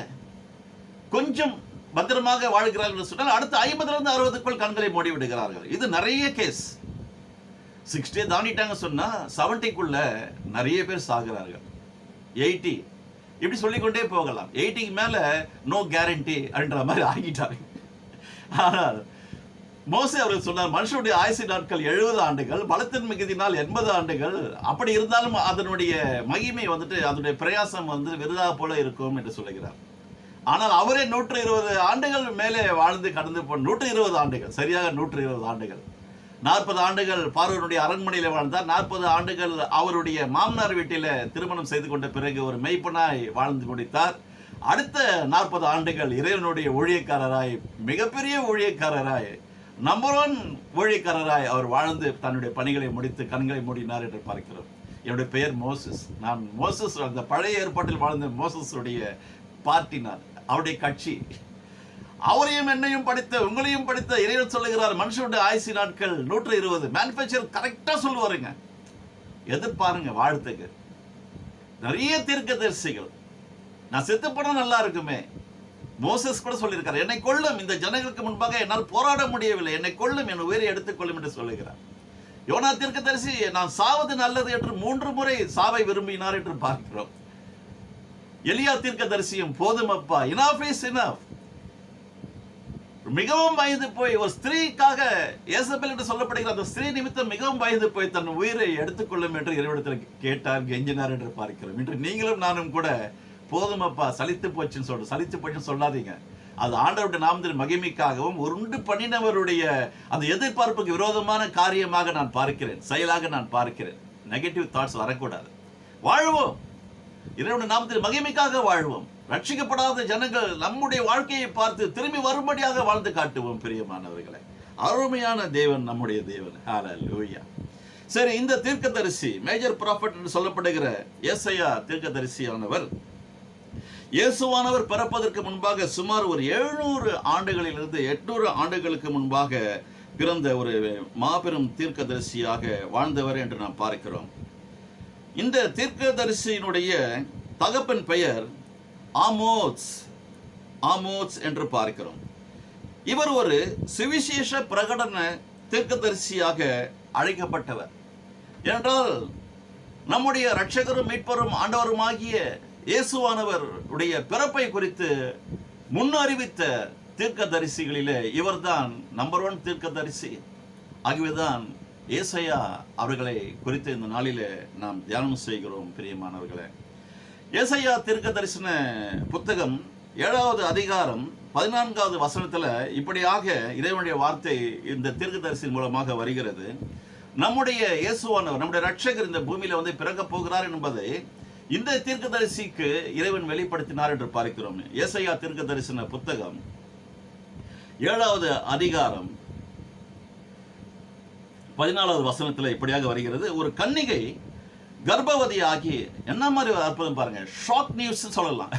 கொஞ்சம் பத்திரமாக வாழ்கிறார்கள் என்று சொன்னால் அடுத்த 50லிருந்து 60க்குள் கண்களை மூடி விடுகிறார்கள். இது நிறைய கேஸ். 60 தாண்டிட்டாங்க சொன்னா 70க்குள்ள நிறைய பேர் சாகிறார்கள். 80 இப்படி சொல்லிக்கொண்டே போகலாம். 80க்கு மேல நோ கேரண்டி அப்படின்ற மாதிரி ஆகிட்டாங்க. ஆனால் மோசே அவர்கள் சொன்னார், மனுஷனுடைய ஆயுசு நாட்கள் 70 ஆண்டுகள், பலத்தின் மிகுதினால் 80 ஆண்டுகள். அப்படி இருந்தாலும் அதனுடைய மகிமை வந்துட்டு அதனுடைய பிரயாசம் விருதா போல இருக்கும் என்று சொல்லுகிறார். ஆனால் அவரே 120 ஆண்டுகள் மேலே வாழ்ந்து கடந்து 120 ஆண்டுகள், சரியாக 120 ஆண்டுகள். 40 ஆண்டுகள் பார்வோனுடைய அரண்மனையில வாழ்ந்தார். 40 ஆண்டுகள் அவருடைய மாமனார் வீட்டில திருமணம் செய்து கொண்ட பிறகு ஒரு மெய்ப்பனாய் வாழ்ந்து முடித்தார். அடுத்த 40 ஆண்டுகள் இறைவனுடைய ஊழியக்காரராய், மிகப்பெரிய ஊழியக்காரராய், நம்பர் 1 ஊழியக்காரராய் அவர் வாழ்ந்து தன்னுடைய பணிகளை முடித்து கண்களை மூடினார் என்று பார்க்கிறோம். என்னுடைய பெயர் மோசஸ். நான் மோசஸ், அந்த பழைய ஏற்பாட்டில் வாழ்ந்த மோசஸுடைய பார்ட்டி, நான் அவருடைய கட்சி. அவரையும் என்னையும் படித்த உங்களையும் படித்த இறைவன் சொல்லுகிறார், மனுஷனுடைய ஆயுசு நாட்கள் 120. மேனுஃபேக்சர் கரெக்டா சொல்லுவாருங்க. எதிர்பாருங்க வாழ்த்துக்கு. நிறைய தீர்க்கதரிசிகள் நான் செத்து போனா நல்லா இருக்குமே, மோசஸ் கூட சொல்லியிருக்கார், என்னை கொல்லும், இந்த ஜனங்களுக்கு முன்பாக என்னால் போராட முடியவில்லை, என்னை கொல்லும், என் உயிரை எடுத்துக்கொள்ளும் என்று சொல்லுகிறார். யோனா தீர்க்கதரிசி நான் சாவது நல்லது என்று 3 முறை சாவை விரும்பினார் என்று பார்க்கிறோம். எலியா தீர்க்கதரிசியும் போதுமப்பா, இனஃப் இஸ் இனஃப், மிகவும் பயந்து போய் ஒரு ஸ்திரீக்காக, ஏசபேல் என்று சொல்லப்படுகிற அந்த ஸ்திரீ நிமித்தம் மிகவும் பயந்து போய் தன் உயிரை எடுத்துக்கொள்ளும் என்று இறைவனிடத்தில் கேட்டார், கெஞ்சினார் என்று பார்க்கிறோம். இன்று நீங்களும் நானும் கூட போதுமப்பா, சலித்து போச்சுன்னு சொல்லாதீங்க. அது ஆண்டவருடைய நாமத்தின் மகிமைக்காகவும் உண்டு பண்ணினவருடைய அந்த எதிர்பார்ப்புக்கு விரோதமான காரியமாக நான் பார்க்கிறேன், செயலாக நான் பார்க்கிறேன். நெகட்டிவ் தாட்ஸ் வரக்கூடாது. வாழ்வோம், இறைவனுடைய நாமத்தின் மகிமைக்காக வாழ்வோம். ரட்சிக்கப்படாத ஜனங்கள் நம்முடைய வாழ்க்கையை பார்த்து திரும்பி வரும்படியாக வாழ்ந்து காட்டுவோம். பிரியமானவர்களே, அருமையான தேவன் நம்முடைய தேவன். ஹல்லேலூயா. சரி, இந்த தீர்க்கதரிசி மேஜர் ப்ராஃபட் என்று சொல்லப்படுகிற ஏசாயா தீர்க்கதரிசியானவர், இயேசுவானவர் பிறப்பதற்கு முன்பாக சுமார் ஒரு 700 ஆண்டுகளிலிருந்து 800 ஆண்டுகளுக்கு முன்பாக பிறந்த ஒரு மாபெரும் தீர்க்கதரிசியாக வாழ்ந்தவர் என்று நாம் பார்க்கிறோம். இந்த தீர்க்கதரிசியினுடைய தகப்பன் பெயர் ஆமோத்ஸ் என்று பார்க்கிறோம். இவர் ஒரு சுவிசேஷ பிரகடன தீர்க்கதரிசியாக அழைக்கப்பட்டவர். ஏனென்றால் நம்முடைய இரட்சகரும் மீட்பரும் ஆண்டவருமாகிய இயேசுவானவர் உடைய பிறப்பை குறித்து முன்னறிவித்த தீர்க்கதரிசிகளிலே இவர்தான் நம்பர் 1 தீர்க்கதரிசி. ஆகவேதான் ஏசாயா அவர்களை குறித்து இந்த நாளிலே நாம் தியானம் செய்கிறோம். பிரியமானவர்களே, ஏசாயா தீர்க்க தரிசன புத்தகம் 7வது அதிகாரம் 14வது வசனத்துல இப்படியாக இறைவனுடைய வார்த்தை இந்த தீர்க்கதரிசியின் மூலமாக வருகிறது. நம்முடைய இயேசுவானவர், நம்முடைய இரட்சகர் இந்த பூமியில பிறக்க போகிறார் என்பதை இந்த தீர்க்கதரிசிக்கு இறைவன் வெளிப்படுத்தினார் என்று பார்க்கிறோம். ஏசாயா தீர்க்க தரிசன புத்தகம் 7வது அதிகாரம் 14வது வசனத்துல இப்படியாக வருகிறது. ஒரு கன்னிகை கர்ப்பவதி ஆகி, என்ன மாதிரி அற்புதம் பாருங்க, ஷாக் நியூஸ் சொல்லலாம்.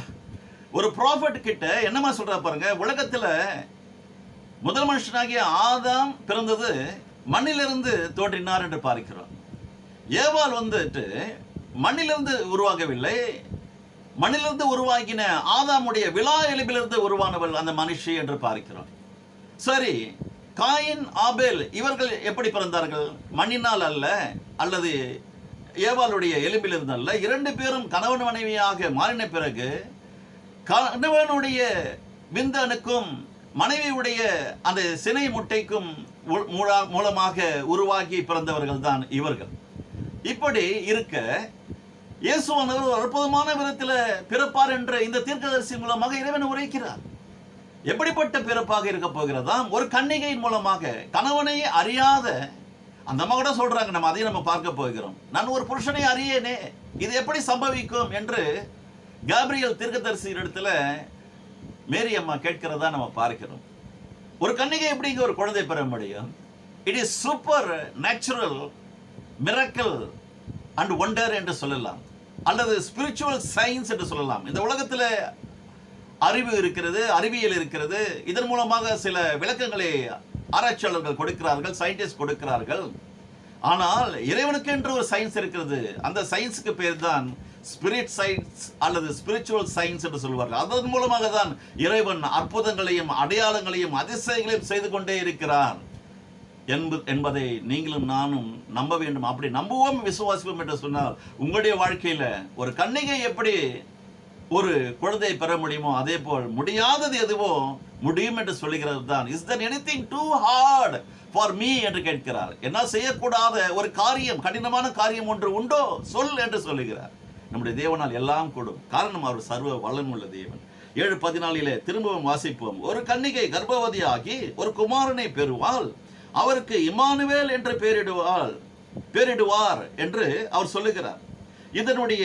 ஒரு ப்ராஃபட் கிட்ட என்னமா சொல்றா பாருங்க, உலகத்துல முதல் மனுஷனாகிய ஆதாம் பிறந்தது மண்ணிலிருந்து தோன்றினார் என்று பார்க்கிறோம். ஏவாள் மண்ணிலிருந்து உருவாகவில்லை, மண்ணிலிருந்து உருவாக்கின ஆதாமுடைய விலா எலும்பிலிருந்து உருவானவள் அந்த மனுஷி என்று பார்க்கிறோம். சரி, காயின் ஆபேல் இவர்கள் எப்படி பிறந்தார்கள்? மண்ணினால் அல்ல, அல்லது ஏவாளுடைய எலும்பிலிருந்து அல்ல. 2 பேரும் கணவன் மனைவியாக மாறின பிறகு கணவனுடைய விந்தணுக்கும் மனைவியுடைய அந்த சினை முட்டைக்கும் மூலமாக உருவாகி பிறந்தவர்கள் தான் இவர்கள். இப்படி இருக்க இயேசுவானவர் ஒரு அற்புதமான விதத்தில் பிறப்பார் என்ற இந்த தீர்க்கதரிசி மூலமாக இறைவன் உரைக்கிறார். எப்படிப்பட்ட பிறப்பாக இருக்க போகிறதாம்? ஒரு கன்னிகையின் மூலமாக, கணவனை அறியாத அந்த அம்மா கூட சொல்றாங்க, நம்ம அதையும் நம்ம பார்க்க போகிறோம். நான் ஒரு புருஷனை அறியேனே, இது எப்படி சம்பவிக்கும் என்று காபிரியல் தீர்க்கதரிசி இடத்துல மேரி அம்மா கேட்கிறதா நம்ம பார்க்கிறோம். ஒரு கன்னிகை எப்படிங்க ஒரு குழந்தை பெற முடியும்? It is super natural miracle and wonder என்று சொல்லலாம், அல்லது ஸ்பிரிச்சுவல் சயின்ஸ் என்று சொல்லலாம். இந்த உலகத்தில் அறிவு இருக்கிறது, அறிவியல் இருக்கிறது. இதன் மூலமாக சில விளக்கங்களை ஆராய்ச்சியாளர்கள் கொடுக்கிறார்கள், சயின்டிஸ்ட் கொடுக்கிறார்கள். ஆனால் இறைவனுக்கு என்று ஒரு சயின்ஸ் இருக்கிறது. அந்த சயின்ஸுக்கு பேர் தான் ஸ்பிரிட் சயின்ஸ் அல்லது ஸ்பிரிச்சுவல் சயின்ஸ் என்று சொல்வார்கள். அதன் மூலமாக தான் இறைவன் அற்புதங்களையும் அடையாளங்களையும் அதிசயங்களையும் செய்து கொண்டே இருக்கிறார் என்பதை நீங்களும் நானும் நம்ப வேண்டும். அப்படி நம்புவோம், விசுவாசிப்போம் என்று சொன்னால் உங்களுடைய வாழ்க்கையில ஒரு கன்னிகை எப்படி ஒரு குழந்தையை பெற முடியுமோ அதே போல் முடியாதது எதுவோ முடியும் என்று சொல்லுகிறது தான். Is there anything too hard for me என்று கேட்கிறார். என்ன செய்யக்கூடாத ஒரு காரியம், கடினமான காரியம் ஒன்று உண்டோ சொல் என்று சொல்லுகிறார். நம்முடைய தேவனால் எல்லாம் கூடும். காரணம் அவர் சர்வ வல்லமையுள்ள தேவன். 7:14 திரும்பவும் வாசிப்போம். ஒரு கன்னிகை கர்ப்பவதியாகி ஒரு குமாரனை பெறுவாள், அவருக்கு இம்மானுவேல் என்று பெயரிடுவார் என்று அவர் சொல்லுகிறார். இதனுடைய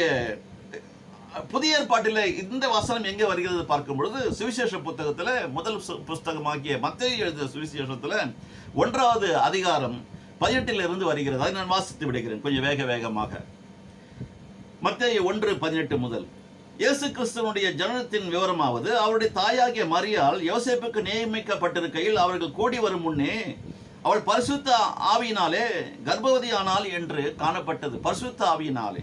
புதிய ஏற்பாட்டில் இந்த வசனம் எங்கே வருகிறது பார்க்கும் பொழுது சுவிசேஷ புத்தகத்தில் முதல் புஸ்தகமாகிய மத்தேயு எழுதிய சுவிசேஷத்தில் 1வது அதிகாரம் 18 வருகிறது. அதை நான் வாசித்து விடுகிறேன் கொஞ்சம் வேகமாக. மத்தேயு 1:18 முதல். இயேசு கிறிஸ்துவனுடைய ஜனனத்தின் விவரமாவது, அவருடைய தாயாகிய மரியாள் யோசேப்புக்கு நியமிக்கப்பட்டிருக்கையில் அவர்கள் கூடி வரும் முன்னே அவள் பரிசுத்த ஆவியினாலே கர்ப்பவதியானாள் என்று காணப்பட்டது. பரிசுத்த ஆவியினாலே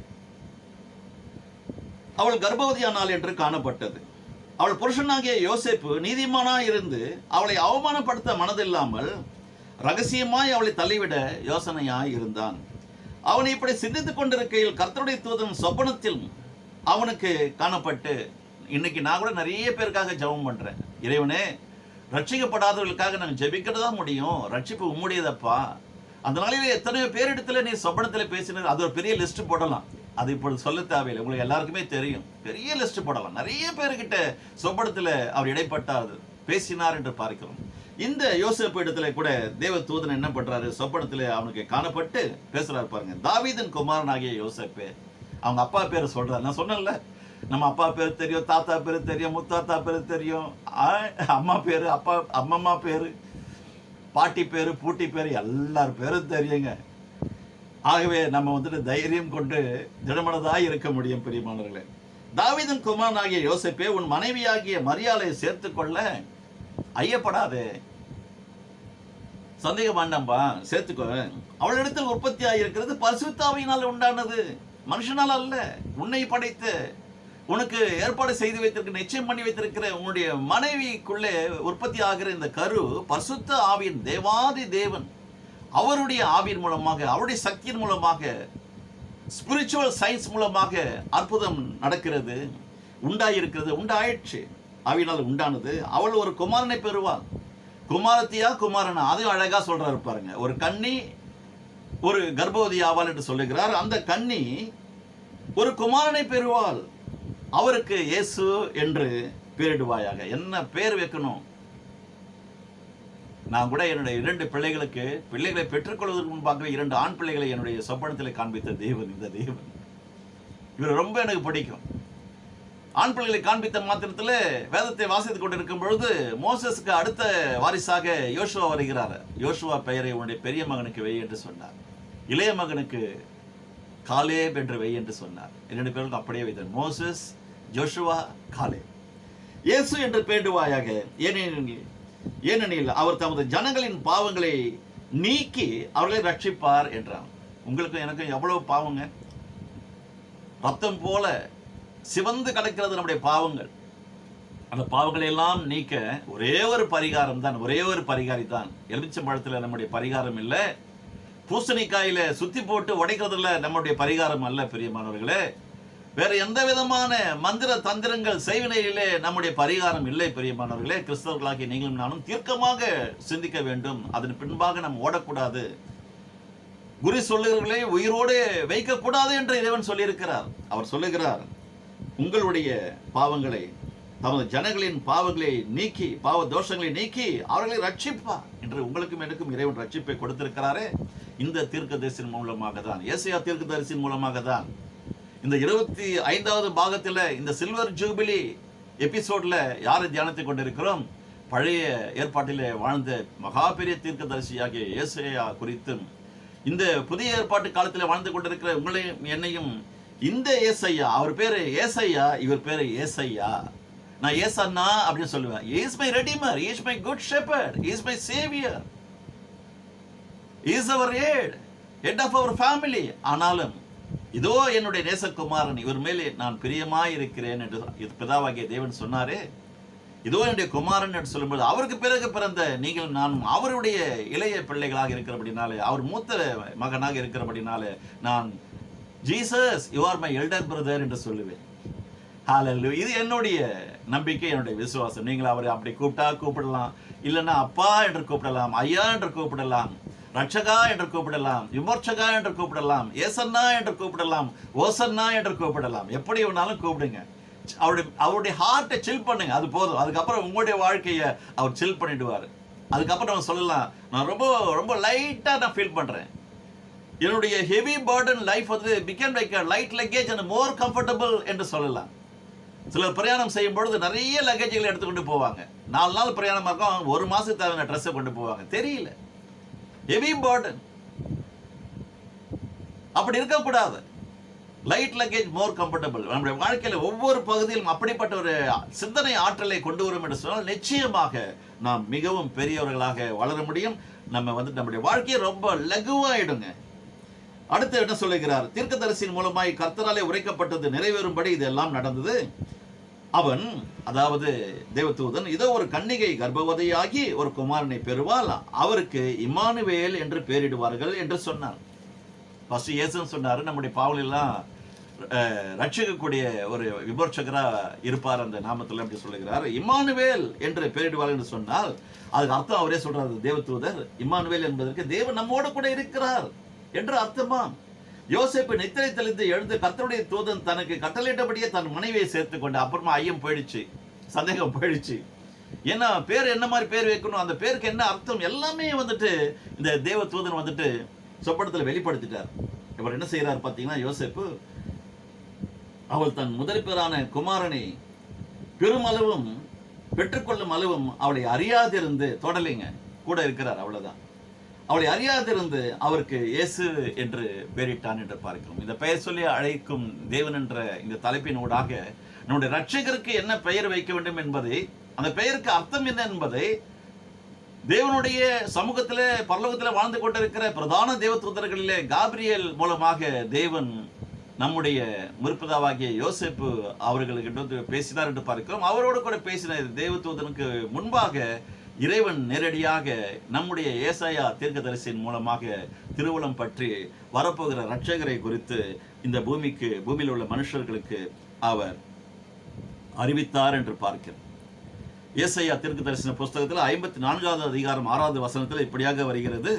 அவள் கர்ப்பவதியானாள் என்று காணப்பட்டது. அவள் புருஷனாகிய யோசேப்பு நீதிமானாய் இருந்து அவளை அவமானப்படுத்த மனதில்லாமல் ரகசியமாய் அவளை தள்ளிவிட யோசனையாய் இருந்தான். அவன் இப்படி சிந்தித்துக் கொண்டிருக்கையில் கர்த்தருடைய தூதன் சொப்பனத்தில் அவனுக்கு காணப்பட்டு, இன்னைக்கு நான் கூட நிறைய பேருக்காக ஜெபம் பண்றேன். இறைவனே, ரட்சிக்கப்படாதவர்களுக்காக நாங்கள் ஜெபிக்கிறதா முடியும், ரட்சிப்பு உம்முடையதப்பா. அந்த நாளிலே எத்தனையோ பேரிடத்துல நீ சொப்பனத்தில் பேசினது, அது ஒரு பெரிய லிஸ்ட் போடலாம். அது இப்பொழுது சொல்ல தேவையில்லை, உங்களுக்கு எல்லாருக்குமே தெரியும். பெரிய லிஸ்ட் போடலாம். நிறைய பேர்கிட்ட சொப்பனத்தில் அவர் இடைப்பட்டார், பேசினார் என்று பார்க்கிறோம். இந்த யோசேப்பு இடத்துல கூட தேவ தூதன் என்ன பண்றாரு, சொப்பனத்தில் அவனுக்கு காணப்பட்டு பேசுறாரு பாருங்க. தாவீதின் குமாரனாகிய யோசேப்பு, அவங்க அப்பா பேரை சொல்றாரு. நான் சொன்னேன்ல, நம்ம அப்பா பேர் தெரியும், தாத்தா பேரு தெரியும், முத்தாத்தா பேரு தெரியும், அம்மா பேரு, அம்மம்மா பேரு, பாட்டி பேரு, பூட்டி பேரு, எல்லார் பேரும் தெரியுங்க. ஆகவே நம்ம வந்துட்டு தைரியம் கொண்டு திடமனதாய் இருக்க முடியும். பிரியமானவர்களே, தாவீதின் குமாரனாகிய யோசேப்பே, உன் மனைவியாகிய மரியாளை சேர்த்து கொள்ள ஐயப்படாதே, சந்தேகம் வேண்டாம்பா, சேர்த்துக்கோ. அவளிடத்தில் உற்பத்தி ஆகியிருக்கிறது பரிசுத்த ஆவியினால் உண்டானது, மனுஷனால் அல்ல. உன்னை படைத்து உனக்கு ஏற்பாடு செய்து வைத்திருக்கிற, நிச்சயம் பண்ணி வைத்திருக்கிற உன்னுடைய மனைவிக்குள்ளே உற்பத்தி ஆகிற இந்த கரு பரிசுத்த ஆவியின் தேவாதி தேவன் அவருடைய ஆவியின் மூலமாக, அவருடைய சக்தியின் மூலமாக, ஸ்பிரிச்சுவல் சயின்ஸ் மூலமாக அற்புதம் நடக்கிறது, உண்டாயிருக்கிறது, உண்டாயிடுச்சு, ஆவியினால் உண்டானது. அவள் ஒரு குமாரனை பெறுவாள். குமாரத்தியா குமாரனா, அதையும் அழகா சொல்றாரு பாருங்க. ஒரு கன்னி ஒரு கர்ப்பவதி ஆவாள் என்று சொல்லுகிறார். அந்த கன்னி ஒரு குமாரனை பெறுவாள், அவருக்கு இயேசு என்று பெயரிடுவாயாக. என்ன பேர் வைக்கணும்? நான் கூட என்னுடைய 2 பிள்ளைகளை பெற்றுக்கொள்வதற்கு முன்பாகவே 2 ஆண் பிள்ளைகளை என்னுடைய சொப்பனத்தில் காண்பித்த தேவன் இந்த தேவன். இவர் ரொம்ப எனக்கு பிடிக்கும். ஆண் பிள்ளைகளை காண்பித்த மாத்திரத்தில் வேதத்தை வாசித்துக் கொண்டிருக்கும் பொழுது மோசஸுக்கு அடுத்த வாரிசாக யோசுவா வருகிறார். யோசுவா பெயரை உன்னுடைய பெரிய மகனுக்கு வை என்று சொன்னார், இளைய மகனுக்கு காலேப் என்று வை என்று சொன்னார். 2 பேருக்கும் அப்படியே வைத்தார், மோசஸ், ஜோஷுவா, காலேப். இயேசு என்று பெயரிடுவாயாக, ஏனெனில் அவர் தமது ஜனங்களின் பாவங்களை நீக்கி அவர்களை ரட்சிப்பார் என்றார். உங்களுக்கு எனக்கும் எவ்வளவு பாவங்க, ரத்தம் போல சிவந்து கிடக்கிறது நம்முடைய பாவங்கள். அந்த பாவங்களை எல்லாம் நீக்க ஒரே ஒரு பரிகாரம் தான், ஒரே ஒரு பரிகாரி தான். எலுமிச்சம்பழத்தில் நம்முடைய பரிகாரம் இல்லை, பூசணிக்காயில சுத்தி போட்டு உடைக்கிறதுல நம்முடைய பரிகாரம் அல்ல. பிரியமானவர்களே, வேற எந்த விதமான மந்திர தந்திரங்கள் செய்வினையிலே நம்முடைய பரிகாரம் இல்லை. பிரியமானவர்களே, கிறிஸ்தவர்களாகிய நீங்களும் நானும் தீர்க்கமாக சிந்திக்க வேண்டும். அதன் பின்பாக நாம் ஓடக்கூடாது. குறி சொல்லுகிறவர்களை உயிரோடு வைக்கக்கூடாது என்று இறைவன் சொல்லியிருக்கிறார். அவர் சொல்லுகிறார், உங்களுடைய பாவங்களை, தமது ஜனங்களின் பாவங்களை நீக்கி, பாவ தோஷங்களை நீக்கி அவர்களை ரட்சிப்பார் என்று உங்களுக்கும் எனக்கும் இறைவன் ரட்சிப்பை கொடுத்திருக்கிறாரே, இந்த தீர்க்கதரிசியின் மூலமாக தான், ஏசாயா தீர்க்கதரிசியின் மூலமாக தான். இந்த 25வது பாகத்தில் இந்த சில்வர் ஜூபிலி எபிசோட்ல யாரை தியானத்தை கொண்டிருக்கிறோம்? பழைய ஏற்பாட்டிலே வாழ்ந்த மகா பெரிய தீர்க்கதரிசியாகிய ஏசாயா குறித்தும், இந்த புதிய ஏற்பாட்டு காலத்தில் வாழ்ந்து கொண்டிருக்கிற உங்களையும் என்னையும் இந்த ஏசையா, அவர் பேரு ஏசையா, இவர் பேரு ஏசையா. நான் ஏசன்னா அப்படின்னு சொல்லுவேன். He is my redeemer, he is my good shepherd, he is my savior, he is our head of our family. ஆனாலும் இதோ என்னுடைய நேசகுமாரன், இவர் மேலே நான் பிரியமாய் இருக்கிறேன் என்று பிதாவாகிய தேவன் சொன்னாரே. இதோ என்னுடைய குமாரன் என்று சொல்லும்போது அவருக்கு பிறகு பிறந்த நீங்கள் நானும் அவருடைய இளைய பிள்ளைகளாக இருக்கிறபடினாலே, அவர் மூத்த மகனாக இருக்கிறபடினாலே நான் Jesus you are my elder brother என்று சொல்லுவேன். ஹல்லேலூயா. இது என்னுடைய நம்பிக்கை, என்னுடைய விசுவாசம். நீங்கள் அவரை அப்படி கூப்பிடலாம், இல்லைன்னா அப்பா என்று கூப்பிடலாம், ஐயா என்று கூப்பிடலாம், ரட்சகா என்று கூப்பிடலாம், விமோச்சகா என்று கூப்பிடலாம், ஏசன்னா என்று கூப்பிடலாம், ஓசன்னா என்று கூப்பிடலாம். எப்படி வேணாலும் கூப்பிடுங்க. அவருடைய ஹார்ட்டை சில் பண்ணுங்க, அது போதும். அதுக்கப்புறம் உங்களுடைய வாழ்க்கையை அவர் சில் பண்ணிடுவார். அதுக்கப்புறம் நம்ம சொல்லலாம், நான் ரொம்ப ரொம்ப லைட்டா நான் ஃபீல் பண்றேன், என்னுடைய ஹெவி பர்டன் லைஃப் வந்து became like light luggage and more comfortable என்று சொல்லலாம். சிலர் பிரயாணம் செய்யும் பொழுது நிறைய லக்கேஜ்களை எடுத்துக்கொண்டு போவாங்க. 4 நாள் பிரயாணமாக இருக்கும், 1 மாசத்துக்கு தேவையான ட்ரெஸ்ஸை கொண்டு போவாங்க. தெரியல, ஹெவி பர்டன். அப்படி இருக்கக்கூடாது. Light luggage more comfortable. நம்முடைய வாழ்க்கையில் ஒவ்வொரு பகுதியிலும் அப்படிப்பட்ட ஒரு சிந்தனை ஆற்றலை கொண்டு வரும் என்று சொன்னால் நிச்சயமாக நாம் மிகவும் பெரியவர்களாக வளர முடியும். நம்ம வந்து நம்முடைய வாழ்க்கையை ரொம்ப லகுவாயிடுங்க. அடுத்து என்ன சொல்லுகிறார்? தீர்க்கதரிசியின் மூலமாய் கர்த்தராலே உரைக்கப்பட்டது நிறைவேறும்படி இதெல்லாம் நடந்தது. அவன், அதாவது தேவதூதன், இதோ ஒரு கன்னிகை கர்ப்பவதியாகி ஒரு குமாரனை பெறுவாள், அவருக்கு இம்மானுவேல் என்று பெயரிடுவார்கள் என்று சொன்னார். ஃபர்ஸ்ட் இயேசுன்னு சொன்னார், நம்முடைய பாவலெல்லாம் ரட்சிக்கக்கூடிய ஒரு விமோச்சகரா இருப்பார் அந்த நாமத்தில் அப்படி சொல்லுகிறார். இம்மானுவேல் என்று பெயரிடுவார் என்று சொன்னால் அதுக்கு அர்த்தம் அவரே சொல்றாரு தேவதூதர். இம்மானுவேல் என்பதற்கு தேவன் நம்மோடு கூட இருக்கிறார் என்று அர்த்தமா. யோசேப்பு நித்திரை தெளிந்து எழுந்து கர்த்தருடைய தூதன் தனக்கு கட்டளையிட்டபடியே தன் மனைவியை சேர்த்து கொண்டு, அப்புறமா ஐயம் போயிடுச்சு, சந்தேகம் போயிடுச்சு. ஏன்னா பேர் என்ன மாதிரி பேர் வைக்கணும், அந்த பேருக்கு என்ன அர்த்தம், எல்லாமே வந்துட்டு இந்த தேவ தூதன் வந்துட்டு சொப்பனத்தில் வெளிப்படுத்திட்டார். இவர் என்ன செய்யறாரு பார்த்தீங்கன்னா, யோசேப்பு அவள் தன் முதல் பேரான குமாரனை பெருமளவும் பெற்றுக்கொள்ளும் அளவும் அவளை அறியாதிருந்து தொடலைங்க கூட இருக்கிறார், அவ்வளவுதான். அவளை அறியாதிருந்து அவருக்கு இயேசு என்று பெயரிட்டான் என்று பார்க்கிறோம். இந்த பெயர் சொல்லி அழைக்கும் தேவன் என்ற இந்த தலைப்பின் ஊடாக நம்முடைய ரட்சகருக்கு என்ன பெயர் வைக்க வேண்டும் என்பதை, அந்த பெயருக்கு அர்த்தம் என்ன என்பதை தேவனுடைய சமூகத்திலே பரலோகத்திலே வாழ்ந்து கொண்டிருக்கிற பிரதான தேவதூதர்களிலே காபிரியேல் மூலமாக தேவன் நம்முடைய முற்பிதாவாகிய யோசேப்பு அவர்களுக்கு பேசினார் என்று பார்க்கிறோம். அவரோடு கூட பேசின தேவதூதனுக்கு முன்பாக இறைவன் நேரடியாக நம்முடைய ஏசாயா தீர்க்கதரிசியின் மூலமாக திருவுளம் பற்றி வரப்போகிற ரட்சகரை குறித்து இந்த பூமியில் உள்ள மனுஷர்களுக்கு அவர் அறிவித்தார் என்று பார்க்கிறோம். ஏசாயா தீர்க்கதரிசன புஸ்தகத்தில் 54வது அதிகாரம் 6வது வசனத்தில் இப்படியாக வருகிறது: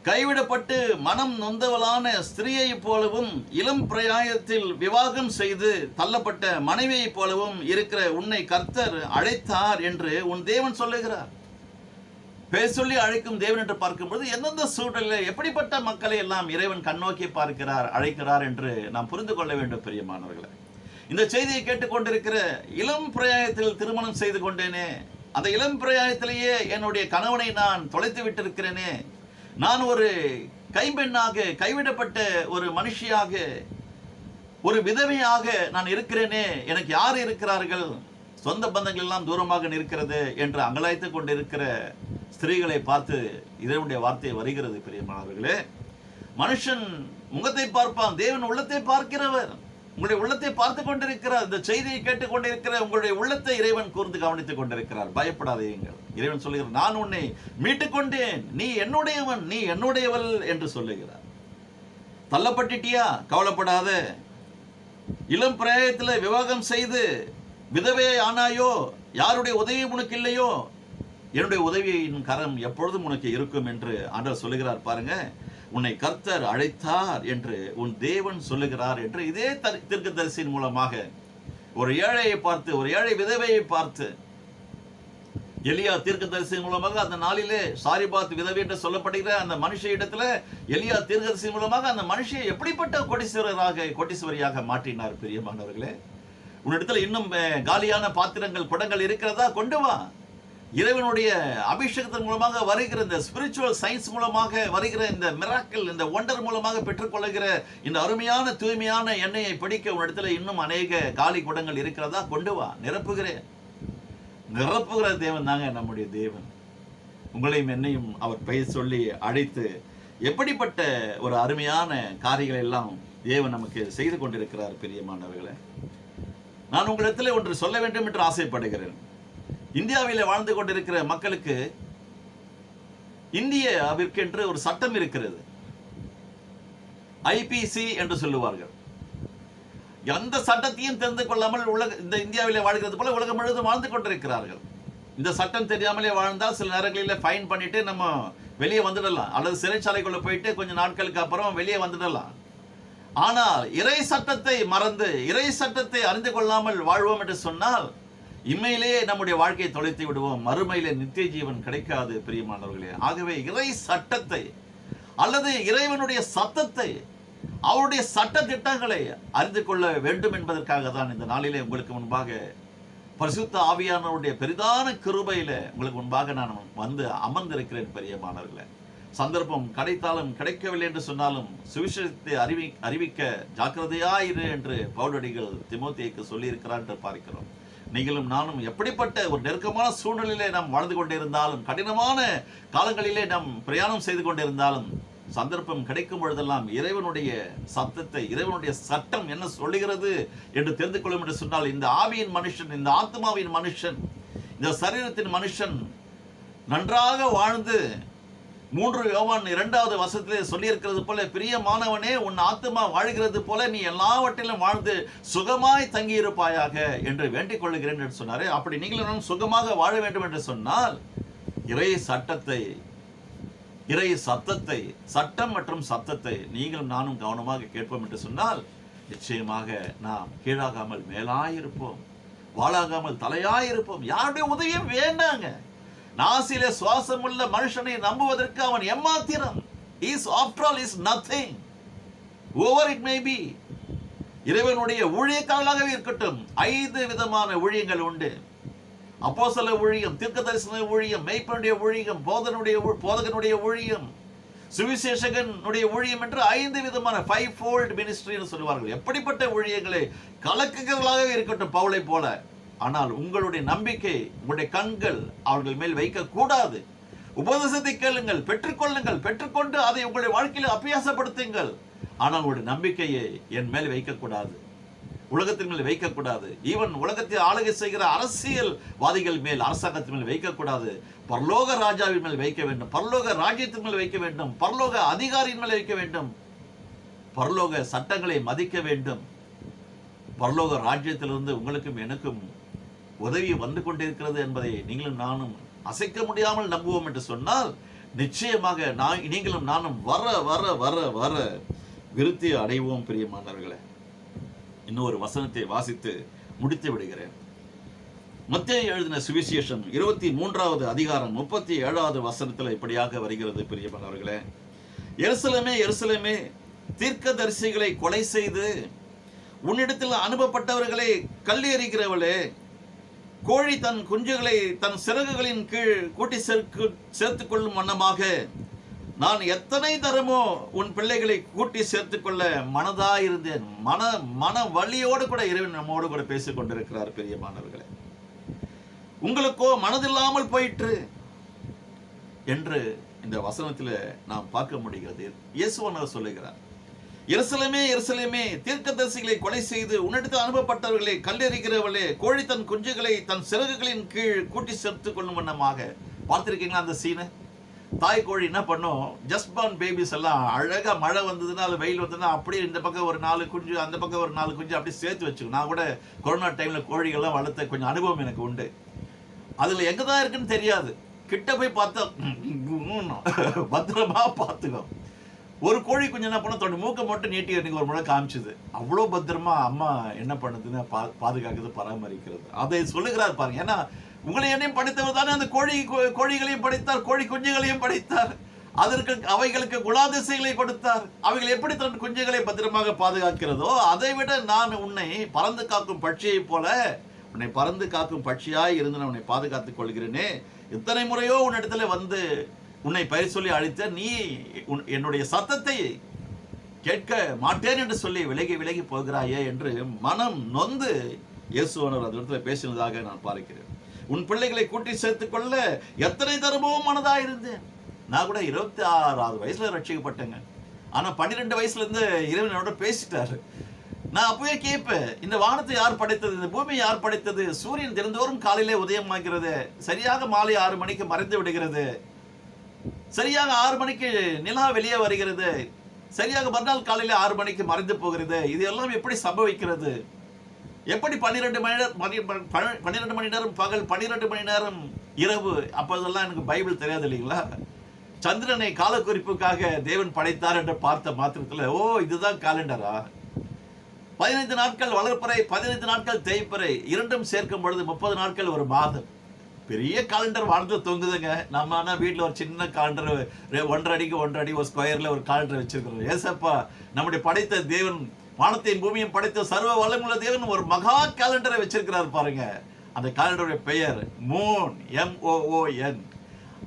கைவிடப்பட்டு மனம் நொந்தவளான ஸ்திரீயை போலவும் இளம் பிரயாயத்தில் விவாகம் செய்து தள்ளப்பட்ட மனைவியை போலவும் இருக்கிற உன்னை கர்த்தர் அழைத்தார் என்று உன் தேவன் சொல்லுகிறார். பேர் சொல்லி அழைக்கும் தேவன் என்று பார்க்கும்போது எந்தெந்த சூழலில் எப்படிப்பட்ட மக்களை எல்லாம் இறைவன் கண்ணோக்கி பார்க்கிறார், அழைக்கிறார் என்று நாம் புரிந்து கொள்ள வேண்டும். பிரியமானவர்களே, இந்த செய்தியை கேட்டுக்கொண்டிருக்கிற இளம் பிரயாயத்தில் திருமணம் செய்து கொண்டேனே, அந்த இளம் பிரயாயத்திலேயே என்னுடைய கணவனை நான் தொலைத்து விட்டிருக்கிறேனே, நான் ஒரு கைம்பெண்ணாக கைவிடப்பட்ட ஒரு மனுஷியாக ஒரு விதவையாக நான் இருக்கிறேனே, எனக்கு யார் இருக்கிறார்கள், சொந்த பந்தங்கள் எல்லாம் தூரமாக நிற்கிறது என்று அங்கலாய்த்து கொண்டிருக்கிற ஸ்திரீகளை பார்த்து இதனுடைய வார்த்தை வருகிறது. பிரியமானவர்களே, மனுஷன் முகத்தை பார்ப்பான், தேவன் உள்ளத்தை பார்க்கிறவர். உங்களுடைய உள்ளத்தை பார்த்து கொண்டிருக்கிறார். இந்த செய்தியை கேட்டுக் கொண்டிருக்கிற உங்களுடைய உள்ளத்தை இறைவன் கூர்ந்து கவனித்துக் கொண்டிருக்கிறார். பயப்படாதீர்கள். இறைவன் சொல்லுகிறார், நான் உன்னை மீட்டுக் கொண்டேன், நீ என்னுடையவன், நீ என்னுடையவள் என்று சொல்லுகிறார். தள்ளப்பட்டுட்டியா? கவலைப்படாத. இளம் பிராயத்தில் விவாகம் செய்து விதவையை ஆனாயோ, யாருடைய உதவி உனக்கு இல்லையோ, என்னுடைய உதவியின் கரம் எப்பொழுதும் உனக்கு இருக்கும் என்று ஆண்டவர் சொல்லுகிறார். பாருங்க, உன்னை கர்த்தர் அழைத்தார் என்று உன் தேவன் சொல்லுகிறார் என்று இதே தீர்க்கதரிசியின் மூலமாக ஒரு ஏழையை பார்த்து, ஒரு ஏழை விதவையை பார்த்து எலியா தீர்க்கதரிசியின் மூலமாக அந்த நாளிலே சாரிபாத் விதவை என்று சொல்லப்படுகிற அந்த மனுஷ இடத்துல எலியா தீர்க்கதரிசியின் மூலமாக அந்த மனுஷியை எப்படிப்பட்ட கோடீஸ்வரியாக மாற்றினார். பிரியமானவர்களே, உன்னிடத்துல இன்னும் காலியான பாத்திரங்கள், குடங்கள் இருக்கிறதா? கொண்டு வா. இறைவனுடைய அபிஷேகத்தின் மூலமாக வருகிற இந்த ஸ்பிரிச்சுவல் சயின்ஸ் மூலமாக வருகிற இந்த மிராக்கிள், இந்த ஒண்டர் மூலமாக பெற்றுக்கொள்ளுகிற இந்த அருமையான தூய்மையான எண்ணெயை பிடிக்க உன்னிடத்துல இன்னும் அநேக காலி குடங்கள் இருக்கிறதா? கொண்டு வா, நிரப்புகிற தேவன் தாங்க நம்முடைய தேவன். உங்களையும் என்னையும் அவர் பெயர் சொல்லி அழைத்து எப்படிப்பட்ட ஒரு அருமையான காரியங்களை எல்லாம் தேவன் நமக்கு செய்து கொண்டிருக்கிறார். பிரியமானவர்களே, நான் உங்களிடத்தில் ஒன்று சொல்ல வேண்டும் என்று ஆசைப்படுகிறேன். இந்தியாவில் வாழ்ந்து கொண்டிருக்கிற மக்களுக்கு இந்தியாவிற்கென்று ஒரு சட்டம் இருக்கிறது, ஐபிசி என்று சொல்லுவார்கள். எந்த சட்டத்தையும் தெரிந்து கொள்ளாமல் இந்த இந்தியாவிலே வாழ்கிறது போல உலகம் முழுவதும் வாழ்ந்து கொண்டிருக்கிறார்கள். இந்த சட்டம் தெரியாமலே வாழ்ந்தால் சில நேரங்களில் ஃபைன் பண்ணிட்டு நம்ம வெளியே வந்துடலாம், அல்லது சிறைச்சாலைக்குள்ள போயிட்டு கொஞ்சம் நாட்களுக்கு அப்புறம் வெளியே வந்துடலாம். ஆனால் இறை சட்டத்தை மறந்து இறை சட்டத்தை அறிந்து கொள்ளாமல் வாழ்வோம் என்று சொன்னால் இம்மையிலேயே நம்முடைய வாழ்க்கையை தொலைத்து விடுவோம், மறுமையிலே நித்திய ஜீவன் கிடைக்காது. பிரியமானவர்களே, ஆகவே இறை சட்டத்தை அல்லது இறைவனுடைய சத்தத்தை, அவருடைய சட்ட திட்டங்களை அறிந்து கொள்ள வேண்டும் என்பதற்காக தான் இந்த நாளிலே உங்களுக்கு முன்பாக பரிசுத்த ஆவியானவருடைய பெரிதான கிருபையில உங்களுக்கு முன்பாக நான் வந்து அமர்ந்திருக்கிறேன். பிரியமானவர்களே, சந்தர்ப்பம் கிடைத்தாலும் கிடைக்கவில்லை என்று சொன்னாலும் சுவிசேஷத்தை அறிவிக்க ஜாக்கிரதையாயிரு என்று பவுலடிகள் தீமோத்தேயுக்கு சொல்லி இருக்கிறார் என்று பார்க்கிறோம். நீங்களும் நானும் எப்படிப்பட்ட ஒரு நெருக்கமான சூழ்நிலையிலே நாம் வாழ்ந்து கொண்டிருந்தாலும், கடினமான காலங்களிலே நாம் பிரயாணம் செய்து கொண்டிருந்தாலும், சந்தர்ப்பம் கிடைக்கும் பொழுதெல்லாம் இறைவனுடைய சத்தத்தை, இறைவனுடைய சட்டம் என்ன சொல்லுகிறது என்று தெரிந்து கொள்ளும் என்று சொன்னால், இந்த ஆவியின் மனுஷன், இந்த ஆத்மாவின் மனுஷன், இந்த சரீரத்தின் மனுஷன் நன்றாக வாழ்ந்து 3 யோவான் 2வது வசனத்திலே சொல்லியிருக்கிறது போல, பிரியமானவனே, உன் ஆத்மா வாழ்கிறது போல நீ எல்லாவற்றிலும் வாழ்ந்து சுகமாய் தங்கியிருப்பாயாக என்று வேண்டிக் கொள்ளுகிறேன் என்று சொன்னாரே. அப்படி நீங்களும் சுகமாக வாழ வேண்டும் என்று சொன்னால் இறை சட்டத்தை, இறை சத்தத்தை, சட்டம் மற்றும் சத்தத்தை நீங்களும் நானும் கவனமாக கேட்போம் என்று சொன்னால் நிச்சயமாக நாம் கீழாகாமல் மேலாயிருப்போம், வாழாகாமல் தலையாயிருப்போம். யாருடைய உதவியும் வேண்டாங்க. நாசிலே சுவாசம் உள்ள மனுஷனை நம்புவதற்கு அவன் எம்மாத்திரம். Is after all is nothing, whoever it may be. இறைவனுடைய ஊழியக்காரர்களாகவே இருக்கட்டும், 5 விதமான ஊழியங்கள் உண்டு. அப்போஸ்தல ஊழியம், தீர்க்கதரிசன ஊழியம், மெய்ப்பனுடைய ஊழியம், போதகனுடைய ஊழியம், சுவிசேஷகனுடைய ஊழியம் என்று 5 விதமான 5-fold ministry என்று சொல்வார்கள். எப்படிப்பட்ட ஊழியங்களை கலக்குகிறவர்களாகவே இருக்கட்டும் பவுலை போல. ஆனால் உங்களுடைய நம்பிக்கை, உங்களுடைய கண்கள் அவர்கள் மேல் வைக்க கூடாது. உபதேசத்தை கேளுங்கள், பெற்றுக்கொண்டு அதை உங்களுடைய வாழ்க்கையில் அபியாசப்படுத்துங்கள். ஆனால் உங்களுடைய நம்பிக்கையை என் மேல் வைக்கக்கூடாது, உலகத்தின் மேல் வைக்கக்கூடாது. ஈவன் உலகத்தை ஆளுகை செய்கிற அரசியல்வாதிகள் மேல், அரசாங்கத்தின் மேல் வைக்கக்கூடாது. பரலோக ராஜாவின் மேல் வைக்க வேண்டும், பரலோக ராஜ்யத்தின் மேல் வைக்க வேண்டும், பரலோக அதிகாரியின் மேல் வைக்க வேண்டும், பரலோக சட்டங்களை மதிக்க வேண்டும். பரலோக ராஜ்யத்திலிருந்து உங்களுக்கும் எனக்கும் உதவி வந்து கொண்டிருக்கிறது என்பதை நீங்களும் நானும் அசைக்க முடியாமல் நம்புவோம் என்று சொன்னால் நிச்சயமாக நீங்களும் நானும் வர வர வர வர விருத்தி அடைவோம். பிரியமானவர்களே, இன்னொரு வசனத்தை வாசித்து முடித்து விடுகிறேன். மத்தேயு எழுதின சுவிசேஷம் 23வது அதிகாரம் 37வது வசனத்தில் இப்படியாக வருகிறது. பிரியமானவர்களே, எருசலேமே எருசலேமே, தீர்க்கதரிசிகளை கொலை செய்து உன்னிடத்தில் அனுப்பப்பட்டவர்களை கல்லெறிகிறவளே, கோழி தன் குஞ்சுகளை தன் சிறகுகளின் கீழ் கூட்டி சேர்த்துக் கொள்ளும் வண்ணமாக நான் எத்தனை தரமோ உன் பிள்ளைகளை கூட்டி சேர்த்துக் கொள்ள மனதாயிருந்தேன். மன வலியோடு கூட இறைவன் நம்மோடு கூட பேசிக் கொண்டிருக்கிறார். பிரியமானவர்களே, உங்களுக்கோ மனதில்லாமல் போயிற்று என்று இந்த வசனத்தில் நாம் பார்க்க முடிகிறது. இயேசுவானவர் சொல்லுகிறார், எருசலேமே எருசலேமே, தீர்க்கதரிசிகளை கொலை செய்து உன்னிடத்தில் அனுப்பப்பட்டவர்களை கல்லெறிகிறவளே, கோழி தன் குஞ்சுகளை தன் சிறகுகளின் கீழ் கூட்டி சேர்த்துக் கொள்ளும் வண்ணமாக. பார்த்திருக்கீங்களா அந்த சீனை? தாய் கோழி என்ன பண்ணும், ஜஸ்ட் பார்ன் பேபிஸ் எல்லாம் அழகா மழை வந்ததுன்னா, அது வெயில் வந்ததுன்னா அப்படியே இந்த பக்கம் ஒரு 4 குஞ்சு, அந்த பக்கம் ஒரு 4 குஞ்சு அப்படி சேர்த்து வச்சுக்கணும். நான் கூட கொரோனா டைம்ல கோழிகள்லாம் வளர்த்த கொஞ்சம் அனுபவம் எனக்கு உண்டு. அதுல எங்கதான் இருக்குன்னு தெரியாது, கிட்ட போய் பார்த்தா பத்திரமா பார்த்துக்கோ. ஒரு கோழி குஞ்சு என்ன பண்ண, தன்னோட மூக்கை மட்டும் நீட்டி எனக்கு ஒரு முறை காமிச்சுது. அவ்வளோ பத்திரமா அம்மா என்ன பண்ணுதுன்னு பாதுகாக்கிறது, பராமரிக்கிறது. அதை சொல்லுகிறார் பாருங்க. ஏன்னா உங்களை என்னையும் படைத்தவர் தானே அந்த கோழிகளையும் படைத்தார், கோழி குஞ்சுகளையும் படைத்தார், அதற்கு அவைகளுக்கு குணாதிசயங்களை கொடுத்தார். அவைகள் எப்படி தன் குஞ்சுகளை பத்திரமாக பாதுகாக்கிறதோ அதை விட நான் உன்னை பறந்து காக்கும் பட்சியை போல, உன்னை பறந்து காக்கும் பட்சியாய் இருந்து நான் உன்னை பாதுகாத்துக் கொள்கிறேனே. இத்தனை முறையோ உன்னிடத்துல வந்து உன்னை பெயர் சொல்லி அழைத்த நீ என்னுடைய சத்தத்தை கேட்க மாட்டேன் என்று சொல்லி விலகி விலகி போகிறாயே என்று மனம் நொந்து இயேசுவானவர் அந்த இடத்துல பேசினதாக நான் பார்க்கிறேன். உன் பிள்ளைகளை கூட்டி சேர்த்துக் கொள்ள எத்தனை தரமோ மனதா இருந்தேன். நான் கூட 26வது வயசுல ரட்சிக்கப்பட்டேங்க. ஆனா 12 வயசுல இருந்து இறைவன் என்னோட பேசிட்டாரு. நான் அப்பவே கேட்பேன், இந்த வானத்தை யார் படைத்தது, இந்த பூமியை யார் படைத்தது, சூரியன் தினந்தோறும் காலையிலே உதயமாகிறது, சரியாக மாலை 6 மணிக்கு மறைந்து விடுகிறது, சரியாக 6 மணிக்கு நிலா வெளியே வருகிறது, சரியாக மறுநாள் காலையில 6 மணிக்கு மறைந்து போகிறது, இது எல்லாம் எப்படி சம்பவிக்கிறது, எப்படி 12 மணி நேரம் பகல், 12 மணி நேரம் இரவு. அப்போதெல்லாம் எனக்கு பைபிள் தெரியாது இல்லைங்களா. சந்திரனை காலக்குறிப்புக்காக தேவன் படைத்தார் என்று பார்த்த மாத்திரத்தில், ஓ இதுதான் காலண்டரா, 15 நாட்கள் வளர்ப்பறை, 15 நாட்கள் தேய்ப்பறை, இரண்டும் சேர்க்கும் பொழுது 30 நாட்கள் ஒரு மாதம். பெரிய காலண்டர் வாழ்ந்து தொங்குதுங்க. நம்ம ஆனா வீட்டில் ஒரு சின்ன காலண்டர் 1.5 அடிக்கு 1.5 அடி ஒரு ஸ்கொயர்ல ஒரு காலண்டர் வச்சிருக்கிறோம். ஏசப்பா நம்முடைய படைத்த தேவன், வானத்தையும் பூமியும் படைத்த சர்வ வல்லமுள்ள தேவன் ஒரு மகா காலண்டரை வச்சிருக்கிறார் பாருங்க. அந்த காலண்டருடைய பெயர் மூன், MOON.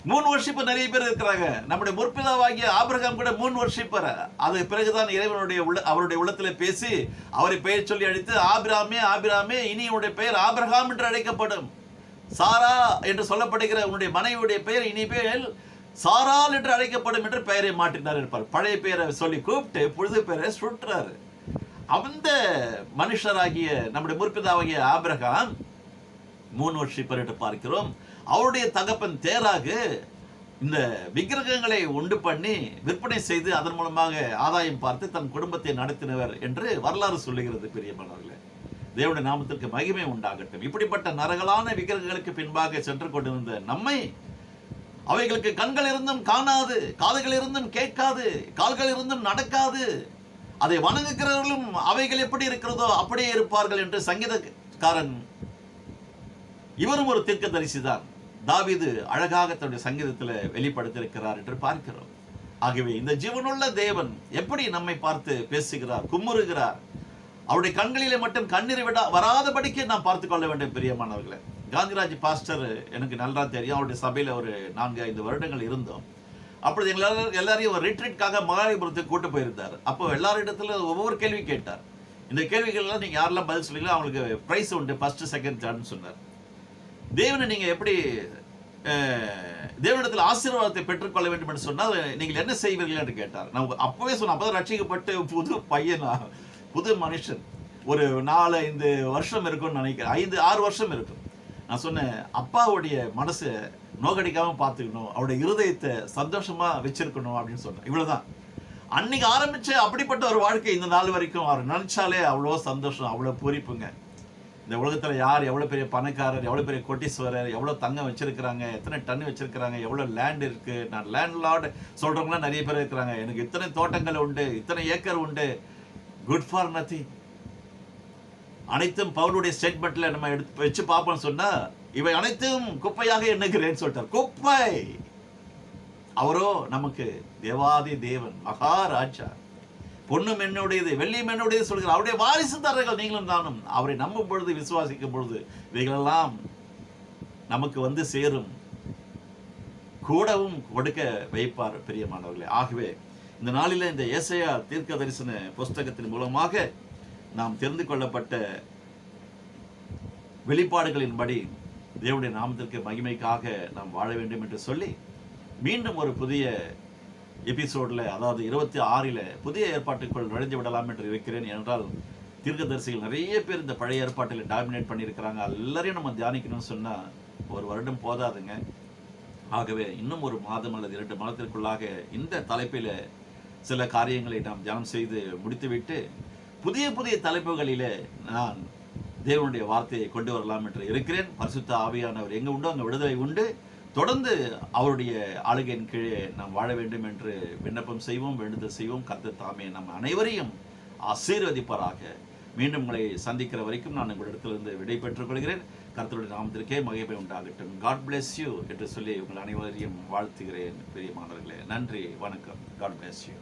மூன் வர்ஷிப்பர் நிறைய பேர் இருக்கிறாங்க. நம்முடைய முற்பிதாவாகிய ஆபிரகாம் கூட மூன் வர்ஷிப்பர். அது பிறகுதான் இறைவனுடைய அவருடைய உள்ளத்துல பேசி அவரை பெயர் சொல்லி அழைத்து, ஆபிராமே ஆபிராமே இனி உன்னுடைய பெயர் ஆபிரகாம் என்று அழைக்கப்படும், சாரா என்று சொல்லப்படுகிற உன்னுடைய மனைவியுடைய பெயர் இனிமேல் சாரால் என்று அழைக்கப்படும் என்று பெயரை மாற்றினார் இருப்பார். பழைய பெயரை சொல்லி கூப்பிட்டு புது பெயரை சுட்டுறாரு. அந்த மனுஷராகிய நம்முடைய முற்பிதாவாகிய ஆபிரகாம் மூன் வர்ஷிப்பர் என்று பார்க்கிறோம். அவருடைய தகப்பன் தேராகு இந்த விக்கிரகங்களை உண்டு பண்ணி விற்பனை செய்து அதன் மூலமாக ஆதாயம் பார்த்து தன் குடும்பத்தை நடத்தினவர் என்று வரலாறு சொல்லுகிறது. பிரியமானவர்களே, தேவனுடைய நாமத்திற்கு மகிமை உண்டாகட்டும். இப்படிப்பட்ட நரகலான விக்கிரகங்களுக்கு பின்பாக சென்று கொண்டிருந்த நம்மை, அவைகளுக்கு கண்கள் இருந்தும் காணாது, காதுகள் இருந்தும் கேட்காது, கால்கள் இருந்தும் நடக்காது, அதை வணங்குகிறவர்களும் அவைகள் எப்படி இருக்கிறதோ அப்படியே இருப்பார்கள் என்று சங்கீதக்காரன், இவரும் ஒரு தீர்க்கதரிசி தான், தாவீது அழகாக தன்னுடைய சங்கீதத்தில் வெளிப்படுத்தியிருக்கிறார் என்று பார்க்கிறோம். ஆகவே இந்த ஜீவனுள்ள தேவன் எப்படி நம்மை பார்த்து பேசுகிறார், கும்முறுகிறார், அவருடைய கண்களிலே மட்டும் கண்ணீர் வராதபடிக்கு நாம் பார்த்து கொள்ள வேண்டும். பிரியமானவர்களே, காந்திராஜ் பாஸ்டர் எனக்கு நல்லா தெரியும். அவருடைய சபையில் ஒரு 4-5 வருடங்கள் இருந்தோம். அப்பொழுது எல்லாரையும் ஒரு ரிட்ரீட்காக மகாலிபுரத்துக்கு கூட்டு போயிருந்தார். அப்போ எல்லாரிடத்துல ஒவ்வொரு கேள்வி கேட்டார். இந்த கேள்விகள்லாம் நீங்க யாரெல்லாம் பதில் சொல்றீங்களோ அவங்களுக்கு பிரைஸ் உண்டு, ஃபர்ஸ்ட் செகண்ட் தேர்ட்னு சொன்னார். தேவனை நீங்க எப்படி தேவனிடத்தில் ஆசீர்வாதத்தை பெற்றுக்கொள்ள வேண்டும் என்று சொன்னால் நீங்கள் என்ன செய்வீர்கள் என்று கேட்டார். நான் அப்பவே சொன்னேன், அப்பதான் ரட்சிக்கப்பட்டு புது பையனா, புது மனுஷன், ஒரு 4-5 வருஷம் இருக்கும்னு நினைக்கிறேன், 5-6 வருஷம் இருக்கும். நான் சொன்னேன், அப்பாவுடைய மனசை நோக்கடிக்காம பார்த்துக்கணும், அவருடைய இருதயத்தை சந்தோஷமா வச்சிருக்கணும் அப்படின்னு சொன்னேன். இவ்வளவுதான். அன்னைக்கு ஆரம்பிச்ச அப்படிப்பட்ட ஒரு வாழ்க்கை இந்த நாள் வரைக்கும் அவர் நினைச்சாலே அவ்வளோ சந்தோஷம், அவ்வளோ பூரிப்புங்க. இந்த உலகத்தில் யார் எவ்வளோ பெரிய பணக்காரர், எவ்வளோ பெரிய கோட்டீஸ்வரர், எவ்வளோ தங்கம் வச்சிருக்கிறாங்க, எத்தனை டன் வச்சிருக்கிறாங்க, எவ்வளோ லேண்ட் இருக்கு, நான் லேண்ட் லார்டு சொல்றவங்களாம் நிறைய பேர் இருக்கிறாங்க, எனக்கு இத்தனை தோட்டங்கள் உண்டு, இத்தனை ஏக்கர் உண்டு, குட் ஃபார் நத்திங். அனைத்தும் பவுலுடைய ஸ்டேட்மெண்ட்ல நம்ம எடுத்து வச்சு பார்ப்போம்னு சொன்னா, இவை அனைத்தும் குப்பையாக எண்ணுகிறேன்னு சொல்லிட்டார். குப்பை. அவரோ நமக்கு தேவாதி தேவன், மகாராஜா, பொண்ணும் என்னுடையது வெள்ளியும் என்னுடையது சொல்கிறார். அவருடைய வாரிசுதாரர்கள் நீங்களும் நானும். அவரை நம்பும் பொழுது, விசுவாசிக்கும் பொழுது இவைகளெல்லாம் நமக்கு வந்து சேரும், கூடவும் கொடுக்க வைப்பார். பிரியமானவர்களே, ஆகவே இந்த நாளில் இந்த ஏசாயா தீர்க்க தரிசன புஸ்தகத்தின் மூலமாக நாம் தெரிந்து கொள்ளப்பட்ட வெளிப்பாடுகளின்படி தேவனுடைய நாமத்திற்கு மகிமைக்காக நாம் வாழ வேண்டும் என்று சொல்லி, மீண்டும் ஒரு புதிய எபிசோடில், அதாவது 26ல் புதிய ஏற்பாட்டுக்குள் நுழைந்து விடலாம் என்று இருக்கிறேன். என்றால் தீர்க்கதரிசிகள் நிறைய பேர் இந்த பழைய ஏற்பாட்டில் டாமினேட் பண்ணியிருக்கிறாங்க. எல்லாரையும் நம்ம தியானிக்கணும்னு சொன்னால் ஒரு வருடம் போதாதுங்க. ஆகவே இன்னும் ஒரு மாதம் அல்லது 2 மாதத்திற்குள்ளாக இந்த தலைப்பில் சில காரியங்களை நாம் தியானம் செய்து முடித்துவிட்டு புதிய புதிய தலைப்புகளிலே நான் தேவனுடைய வார்த்தையை கொண்டு வரலாம் என்று இருக்கிறேன். பரிசுத்த ஆவியானவர் எங்கே உண்டோ அங்கே விடுதலை உண்டு. தொடர்ந்து அவருடைய ஆளுகையின் கீழே நாம் வாழ வேண்டும் என்று விண்ணப்பம் செய்வோம், வேண்டுதல் செய்வோம். கர்த்தர் தாமே நம் அனைவரையும் ஆசீர்வதிப்பாராக. மீண்டும் உங்களை சந்திக்கிற வரைக்கும் நான் உங்களிடத்திலிருந்து விடை பெற்றுக் கொள்கிறேன். கர்த்தருடைய நாமத்திற்கே மகிமை உண்டாகட்டும். காட் பிளஸ் யூ என்று சொல்லி உங்கள் அனைவரையும் வாழ்த்துகிறேன். பிரியமானவர்களே, நன்றி, வணக்கம். God bless you.